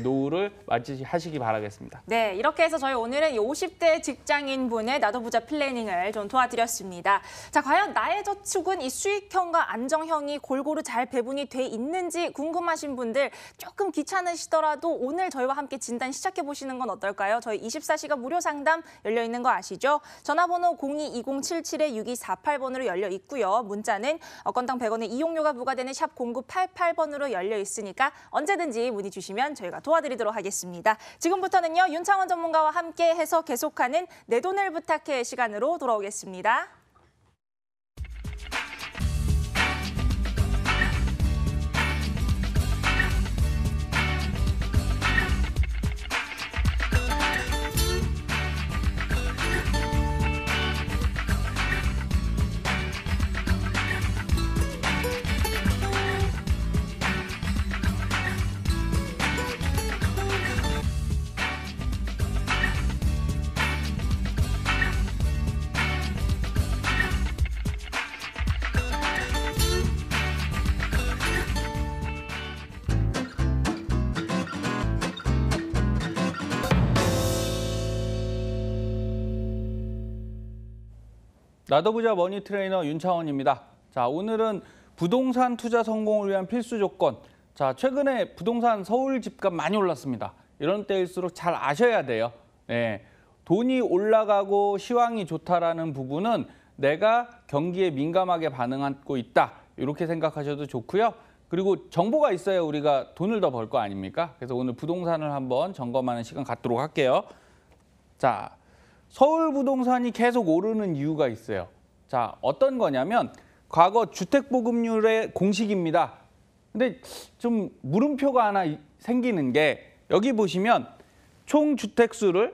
노후를 맞이하시기 바라겠습니다. 네, 이렇게 해서 저희 오늘은 이 50대 직장인분의 나도 부자 플래닝을 좀 도와드렸습니다. 자, 과연 나의 저축은 이 수익형과 안정형이 골고루 잘 배분이 돼 있는지 궁금하신 분들 조금 귀찮으시더라도 오늘 저희와 함께 진단 시작해 보시는 건 어떨까요? 저희 24시간 무료 상담 열려 있는 거 아시죠? 전화번호 022077-6248번으로 열려 있고요. 문자는 건당 100원의 이용료가 부과되는 샵 0988번으로 열려 있으니까 언제든지 문의 주시면 저희가 도와드리도록 하겠습니다. 지금부터는요, 윤창원 전문가와 함께 해서 계속하는 내 돈을 부탁해 시간으로 돌아오겠습니다. 나도 부자 머니 트레이너 윤창원입니다. 자, 오늘은 부동산 투자 성공을 위한 필수 조건. 자, 최근에 부동산 서울 집값 많이 올랐습니다. 이런 때일수록 잘 아셔야 돼요. 네, 돈이 올라가고 시황이 좋다라는 부분은 내가 경기에 민감하게 반응하고 있다. 이렇게 생각하셔도 좋고요. 그리고 정보가 있어야 우리가 돈을 더 벌 거 아닙니까? 그래서 오늘 부동산을 한번 점검하는 시간 갖도록 할게요. 자, 서울 부동산이 계속 오르는 이유가 있어요. 자, 어떤 거냐면 과거 주택보급률의 공식입니다. 근데 좀 물음표가 하나 생기는 게 여기 보시면 총 주택수를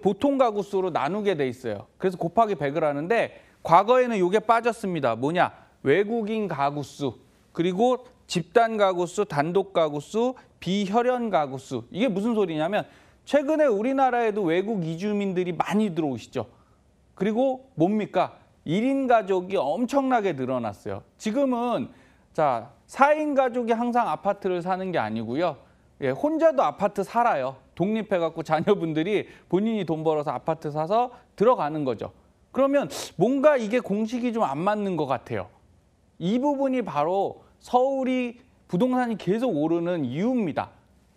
보통 가구 수로 나누게 돼 있어요. 그래서 곱하기 100을 하는데 과거에는 이게 빠졌습니다. 뭐냐? 외국인 가구 수, 그리고 집단 가구 수, 단독 가구 수, 비혈연 가구 수. 이게 무슨 소리냐면 최근에 우리나라에도 외국 이주민들이 많이 들어오시죠. 그리고 뭡니까? 1인 가족이 엄청나게 늘어났어요. 지금은 자, 4인 가족이 항상 아파트를 사는 게 아니고요. 예, 혼자도 아파트 살아요. 독립해갖고 자녀분들이 본인이 돈 벌어서 아파트 사서 들어가는 거죠. 그러면 뭔가 이게 공식이 좀 안 맞는 것 같아요. 이 부분이 바로 서울이 부동산이 계속 오르는 이유입니다.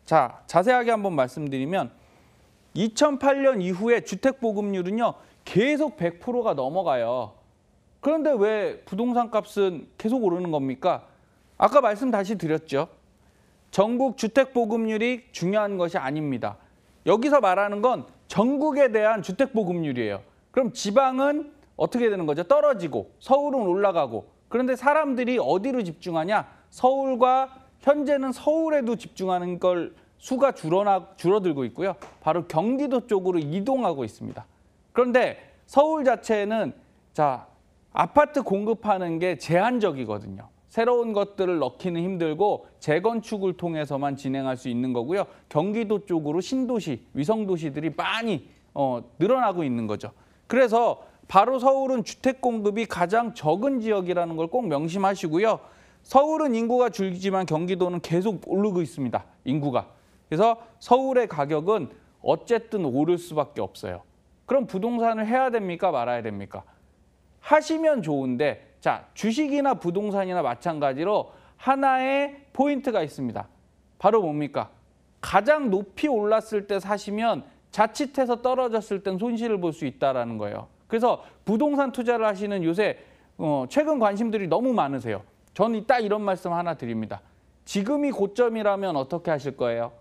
자, 자세하게 한번 말씀드리면 2008년 이후에 주택보급률은요, 계속 100%가 넘어가요. 그런데 왜 부동산 값은 계속 오르는 겁니까? 아까 말씀 다시 드렸죠. 전국 주택보급률이 중요한 것이 아닙니다. 여기서 말하는 건 전국에 대한 주택보급률이에요. 그럼 지방은 어떻게 되는 거죠? 떨어지고 서울은 올라가고. 그런데 사람들이 어디로 집중하냐? 서울과 현재는 서울에도 집중하는 걸 수가 줄어들고 있고요. 바로 경기도 쪽으로 이동하고 있습니다. 그런데 서울 자체는 자, 아파트 공급하는 게 제한적이거든요. 새로운 것들을 넣기는 힘들고 재건축을 통해서만 진행할 수 있는 거고요. 경기도 쪽으로 신도시, 위성도시들이 많이 늘어나고 있는 거죠. 그래서 바로 서울은 주택 공급이 가장 적은 지역이라는 걸 꼭 명심하시고요. 서울은 인구가 줄지만 경기도는 계속 오르고 있습니다. 인구가. 그래서 서울의 가격은 어쨌든 오를 수밖에 없어요. 그럼 부동산을 해야 됩니까? 말아야 됩니까? 하시면 좋은데, 자, 주식이나 부동산이나 마찬가지로 하나의 포인트가 있습니다. 바로 뭡니까? 가장 높이 올랐을 때 사시면 자칫해서 떨어졌을 땐 손실을 볼 수 있다는 거예요. 그래서 부동산 투자를 하시는 요새 최근 관심들이 너무 많으세요. 저는 딱 이런 말씀 하나 드립니다. 지금이 고점이라면 어떻게 하실 거예요?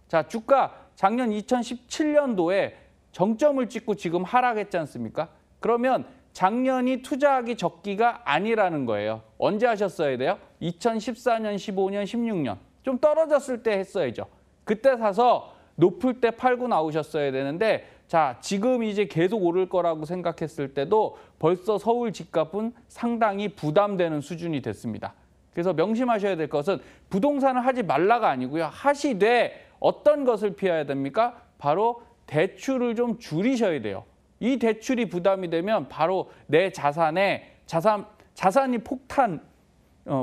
자, 주가 작년 2017년도에 정점을 찍고 지금 하락했지 않습니까? 그러면 작년이 투자하기 적기가 아니라는 거예요. 언제 하셨어야 돼요? 2014년, 15년, 16년. 좀 떨어졌을 때 했어야죠. 그때 사서 높을 때 팔고 나오셨어야 되는데, 자, 지금 이제 계속 오를 거라고 생각했을 때도 벌써 서울 집값은 상당히 부담되는 수준이 됐습니다. 그래서 명심하셔야 될 것은 부동산을 하지 말라가 아니고요. 하시되 어떤 것을 피해야 됩니까? 바로 대출을 좀 줄이셔야 돼요. 이 대출이 부담이 되면 바로 내 자산이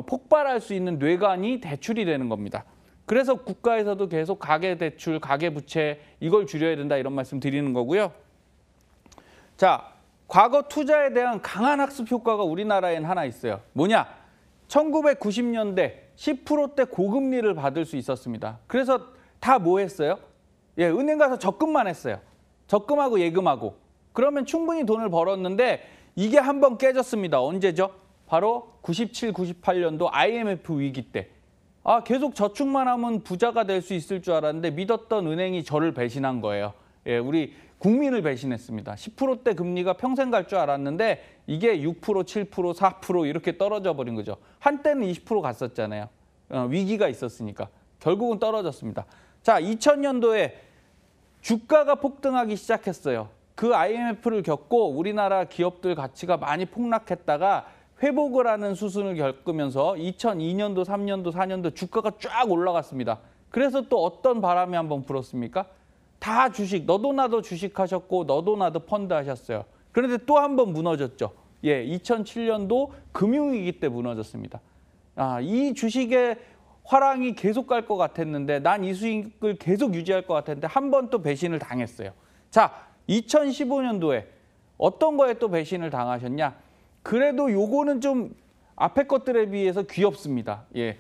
폭발할 수 있는 뇌관이 대출이 되는 겁니다. 그래서 국가에서도 계속 가계대출, 가계부채 이걸 줄여야 된다 이런 말씀 드리는 거고요. 자, 과거 투자에 대한 강한 학습 효과가 우리나라엔 하나 있어요. 뭐냐? 1990년대 10%대 고금리를 받을 수 있었습니다. 그래서 다 뭐 했어요? 예, 은행 가서 적금만 했어요. 적금하고 예금하고. 그러면 충분히 돈을 벌었는데 이게 한번 깨졌습니다. 언제죠? 바로 97, 98년도 IMF 위기 때. 계속 저축만 하면 부자가 될 수 있을 줄 알았는데 믿었던 은행이 저를 배신한 거예요. 예, 우리 국민을 배신했습니다. 10%대 금리가 평생 갈 줄 알았는데 이게 6%, 7%, 4% 이렇게 떨어져 버린 거죠. 한때는 20% 갔었잖아요. 위기가 있었으니까. 결국은 떨어졌습니다. 자, 2000년도에 주가가 폭등하기 시작했어요. 그 IMF를 겪고 우리나라 기업들 가치가 많이 폭락했다가 회복을 하는 수순을 겪으면서 2002년도, 3년도, 4년도 주가가 쫙 올라갔습니다. 그래서 또 어떤 바람이 한번 불었습니까? 다 주식, 너도 나도 주식하셨고 너도 나도 펀드 하셨어요. 그런데 또 한 번 무너졌죠. 예, 2007년도 금융위기 때 무너졌습니다. 이 주식의 화랑이 계속 갈 것 같았는데 난 이 수익을 계속 유지할 것 같았는데 한 번 또 배신을 당했어요. 자, 2015년도에 어떤 거에 또 배신을 당하셨냐? 그래도 요거는 좀 앞에 것들에 비해서 귀엽습니다. 예,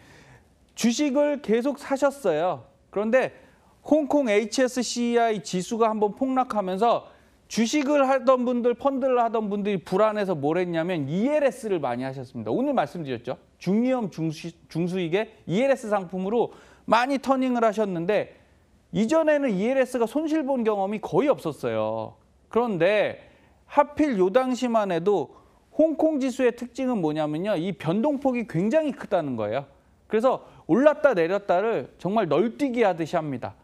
주식을 계속 사셨어요. 그런데 홍콩 HSCI 지수가 한번 폭락하면서 주식을 하던 분들, 펀드를 하던 분들이 불안해서 뭘 했냐면 ELS를 많이 하셨습니다. 오늘 말씀드렸죠. 중위험 중수익의 ELS 상품으로 많이 터닝을 하셨는데 이전에는 ELS가 손실 본 경험이 거의 없었어요. 그런데 하필 요 당시만 해도 홍콩 지수의 특징은 뭐냐면요. 이 변동폭이 굉장히 크다는 거예요. 그래서 올랐다 내렸다를 정말 널뛰기 하듯이 합니다.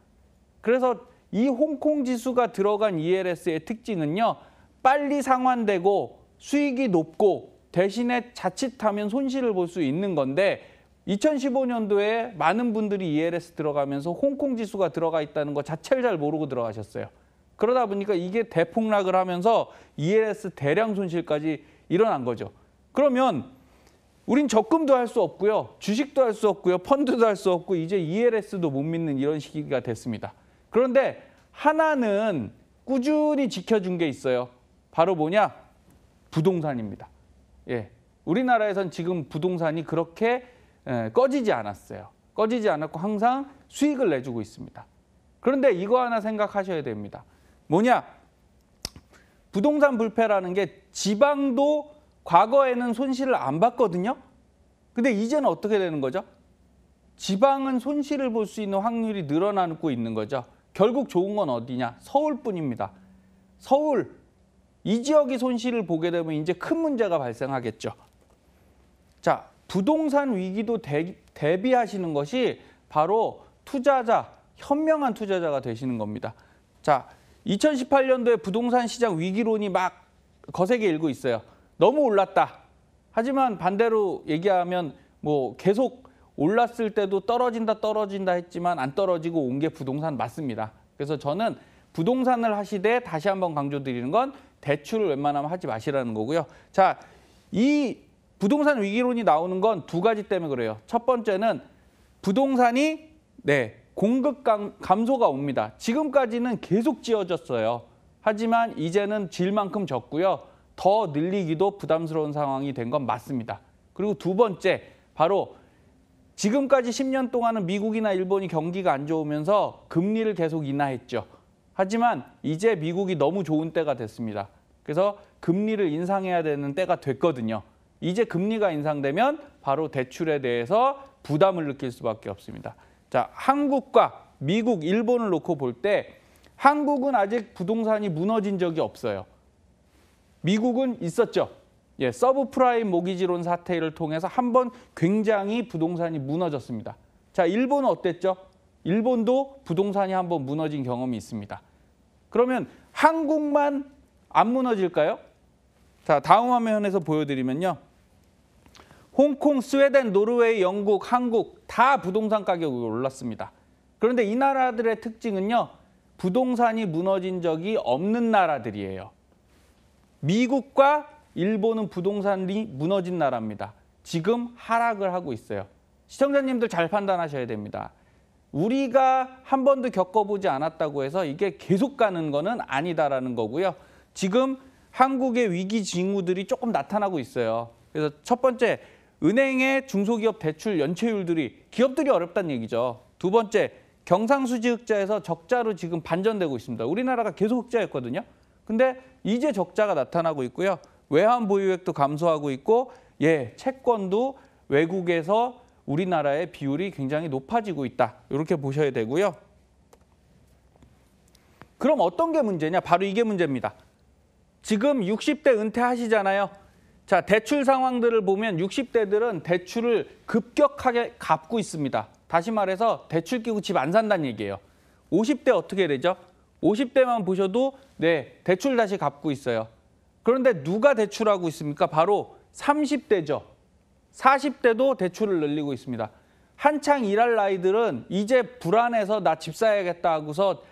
그래서 이 홍콩 지수가 들어간 ELS의 특징은요. 빨리 상환되고 수익이 높고 대신에 자칫하면 손실을 볼 수 있는 건데 2015년도에 많은 분들이 ELS 들어가면서 홍콩 지수가 들어가 있다는 거 자체를 잘 모르고 들어가셨어요. 그러다 보니까 이게 대폭락을 하면서 ELS 대량 손실까지 일어난 거죠. 그러면 우린 적금도 할 수 없고요. 주식도 할 수 없고요. 펀드도 할 수 없고 이제 ELS도 못 믿는 이런 시기가 됐습니다. 그런데 하나는 꾸준히 지켜준 게 있어요. 바로 뭐냐? 부동산입니다. 예, 우리나라에선 지금 부동산이 그렇게 꺼지지 않았어요. 꺼지지 않았고 항상 수익을 내주고 있습니다. 그런데 이거 하나 생각하셔야 됩니다. 뭐냐? 부동산 불패라는 게 지방도 과거에는 손실을 안 봤거든요. 근데 이제는 어떻게 되는 거죠? 지방은 손실을 볼 수 있는 확률이 늘어나고 있는 거죠. 결국 좋은 건 어디냐? 서울뿐입니다. 서울, 이 지역이 손실을 보게 되면 이제 큰 문제가 발생하겠죠. 자, 부동산 위기도 대비하시는 것이 바로 투자자, 현명한 투자자가 되시는 겁니다. 자, 2018년도에 부동산 시장 위기론이 막 거세게 일고 있어요. 너무 올랐다. 하지만 반대로 얘기하면 뭐 계속 올랐을 때도 떨어진다 했지만 안 떨어지고 온 게 부동산 맞습니다. 그래서 저는 부동산을 하시되 다시 한번 강조드리는 건 대출을 웬만하면 하지 마시라는 거고요. 자, 이 부동산 위기론이 나오는 건 두 가지 때문에 그래요. 첫 번째는 부동산이 공급 감소가 옵니다. 지금까지는 계속 지어졌어요. 하지만 이제는 질만큼 적고요. 더 늘리기도 부담스러운 상황이 된 건 맞습니다. 그리고 두 번째, 바로 지금까지 10년 동안은 미국이나 일본이 경기가 안 좋으면서 금리를 계속 인하했죠. 하지만 이제 미국이 너무 좋은 때가 됐습니다. 그래서 금리를 인상해야 되는 때가 됐거든요. 이제 금리가 인상되면 바로 대출에 대해서 부담을 느낄 수밖에 없습니다. 자, 한국과 미국, 일본을 놓고 볼 때 한국은 아직 부동산이 무너진 적이 없어요. 미국은 있었죠. 예, 서브프라임 모기지론 사태를 통해서 한번 굉장히 부동산이 무너졌습니다. 자, 일본은 어땠죠? 일본도 부동산이 한번 무너진 경험이 있습니다. 그러면 한국만 안 무너질까요? 자, 다음 화면에서 보여드리면요. 홍콩, 스웨덴, 노르웨이, 영국, 한국 다 부동산 가격이 올랐습니다. 그런데 이 나라들의 특징은요. 부동산이 무너진 적이 없는 나라들이에요. 미국과 일본은 부동산이 무너진 나라입니다. 지금 하락을 하고 있어요. 시청자님들 잘 판단하셔야 됩니다. 우리가 한 번도 겪어보지 않았다고 해서 이게 계속 가는 거는 아니다라는 거고요. 지금 한국의 위기 징후들이 조금 나타나고 있어요. 그래서 첫 번째, 은행의 중소기업 대출 연체율들이 기업들이 어렵다는 얘기죠. 두 번째, 경상수지 흑자에서 적자로 지금 반전되고 있습니다. 우리나라가 계속 흑자였거든요. 근데 이제 적자가 나타나고 있고요. 외환 보유액도 감소하고 있고, 채권도 외국에서 우리나라의 비율이 굉장히 높아지고 있다. 이렇게 보셔야 되고요. 그럼 어떤 게 문제냐? 바로 이게 문제입니다. 지금 60대 은퇴하시잖아요. 자, 대출 상황들을 보면 60대들은 대출을 급격하게 갚고 있습니다. 다시 말해서 대출 끼고 집 안 산다는 얘기예요. 50대 어떻게 되죠? 50대만 보셔도 대출 다시 갚고 있어요. 그런데 누가 대출하고 있습니까? 바로 30대죠. 40대도 대출을 늘리고 있습니다. 한창 일할 나이들은 이제 불안해서 나 집 사야겠다 하고서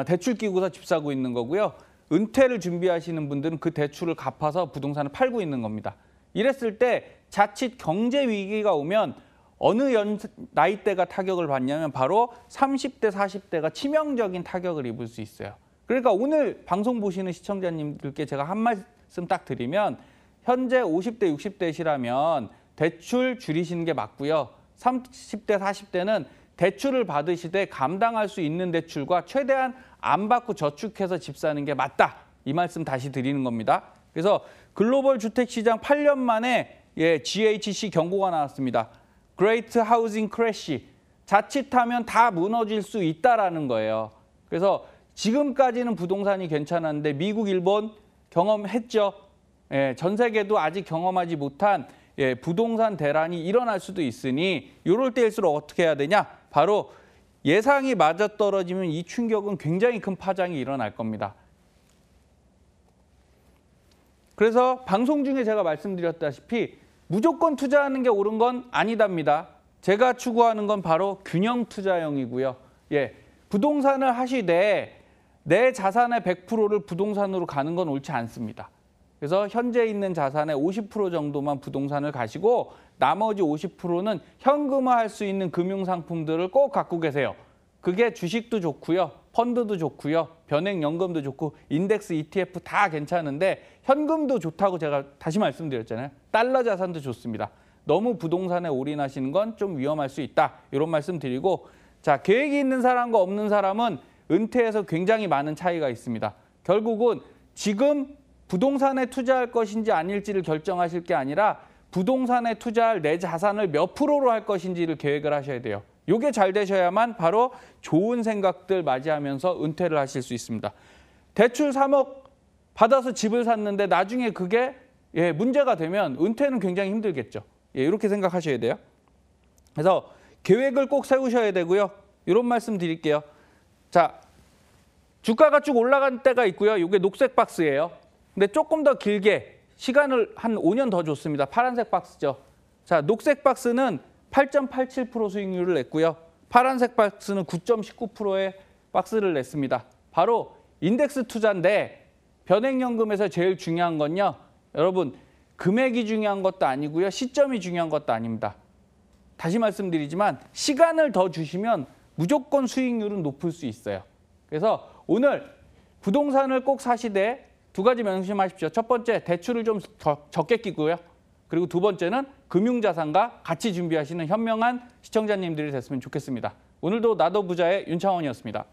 대출 끼고서 집 사고 있는 거고요. 은퇴를 준비하시는 분들은 그 대출을 갚아서 부동산을 팔고 있는 겁니다. 이랬을 때 자칫 경제 위기가 오면 어느 나이대가 타격을 받냐면 바로 30대, 40대가 치명적인 타격을 입을 수 있어요. 그러니까 오늘 방송 보시는 시청자님들께 제가 한 말씀 딱 드리면 현재 50대, 60대시라면 대출 줄이시는 게 맞고요. 30대, 40대는 대출을 받으시되 감당할 수 있는 대출과 최대한 안 받고 저축해서 집 사는 게 맞다. 이 말씀 다시 드리는 겁니다. 그래서 글로벌 주택시장 8년 만에 GHC 경고가 나왔습니다. Great Housing Crash. 자칫하면 다 무너질 수 있다라는 거예요. 그래서 지금까지는 부동산이 괜찮았는데 미국, 일본 경험했죠. 전 세계도 아직 경험하지 못한 부동산 대란이 일어날 수도 있으니 이럴 때일수록 어떻게 해야 되냐? 바로 예상이 맞아떨어지면 이 충격은 굉장히 큰 파장이 일어날 겁니다. 그래서 방송 중에 제가 말씀드렸다시피 무조건 투자하는 게 옳은 건 아니답니다. 제가 추구하는 건 바로 균형 투자형이고요. 부동산을 하시되 내 자산의 100%를 부동산으로 가는 건 옳지 않습니다. 그래서 현재 있는 자산의 50% 정도만 부동산을 가시고 나머지 50%는 현금화할 수 있는 금융상품들을 꼭 갖고 계세요. 그게 주식도 좋고요. 펀드도 좋고요. 변액연금도 좋고 인덱스 ETF 다 괜찮은데 현금도 좋다고 제가 다시 말씀드렸잖아요. 달러 자산도 좋습니다. 너무 부동산에 올인하시는 건 좀 위험할 수 있다. 이런 말씀 드리고 자, 계획이 있는 사람과 없는 사람은 은퇴에서 굉장히 많은 차이가 있습니다. 결국은 지금 부동산에 투자할 것인지 아닐지를 결정하실 게 아니라 부동산에 투자할 내 자산을 몇 프로로 할 것인지를 계획을 하셔야 돼요. 이게 잘 되셔야만 바로 좋은 생각들 맞이하면서 은퇴를 하실 수 있습니다. 대출 3억 받아서 집을 샀는데 나중에 그게 문제가 되면 은퇴는 굉장히 힘들겠죠. 이렇게 생각하셔야 돼요. 그래서 계획을 꼭 세우셔야 되고요. 이런 말씀 드릴게요. 자, 주가가 쭉 올라간 때가 있고요. 이게 녹색 박스예요. 근데 조금 더 길게 시간을 한 5년 더 줬습니다. 파란색 박스죠. 자, 녹색 박스는 8.87% 수익률을 냈고요. 파란색 박스는 9.19%의 박스를 냈습니다. 바로 인덱스 투자인데 변액연금에서 제일 중요한 건요. 여러분, 금액이 중요한 것도 아니고요. 시점이 중요한 것도 아닙니다. 다시 말씀드리지만 시간을 더 주시면 무조건 수익률은 높을 수 있어요. 그래서 오늘 부동산을 꼭 사시되 두 가지 명심하십시오. 첫 번째, 대출을 좀 적게 끼고요. 그리고 두 번째는 금융자산과 같이 준비하시는 현명한 시청자님들이 됐으면 좋겠습니다. 오늘도 나도 부자의 윤창원이었습니다.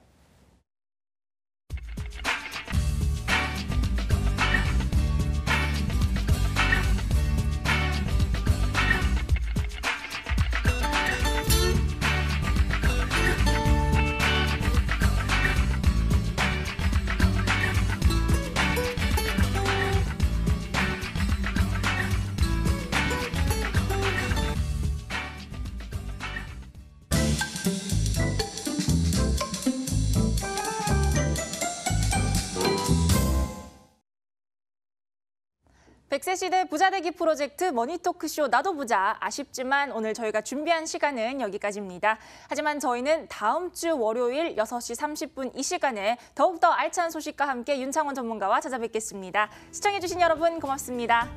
100세 시대 부자되기 프로젝트 머니토크쇼 나도 부자. 아쉽지만 오늘 저희가 준비한 시간은 여기까지입니다. 하지만 저희는 다음 주 월요일 6시 30분 이 시간에 더욱더 알찬 소식과 함께 윤창원 전문가와 찾아뵙겠습니다. 시청해주신 여러분 고맙습니다.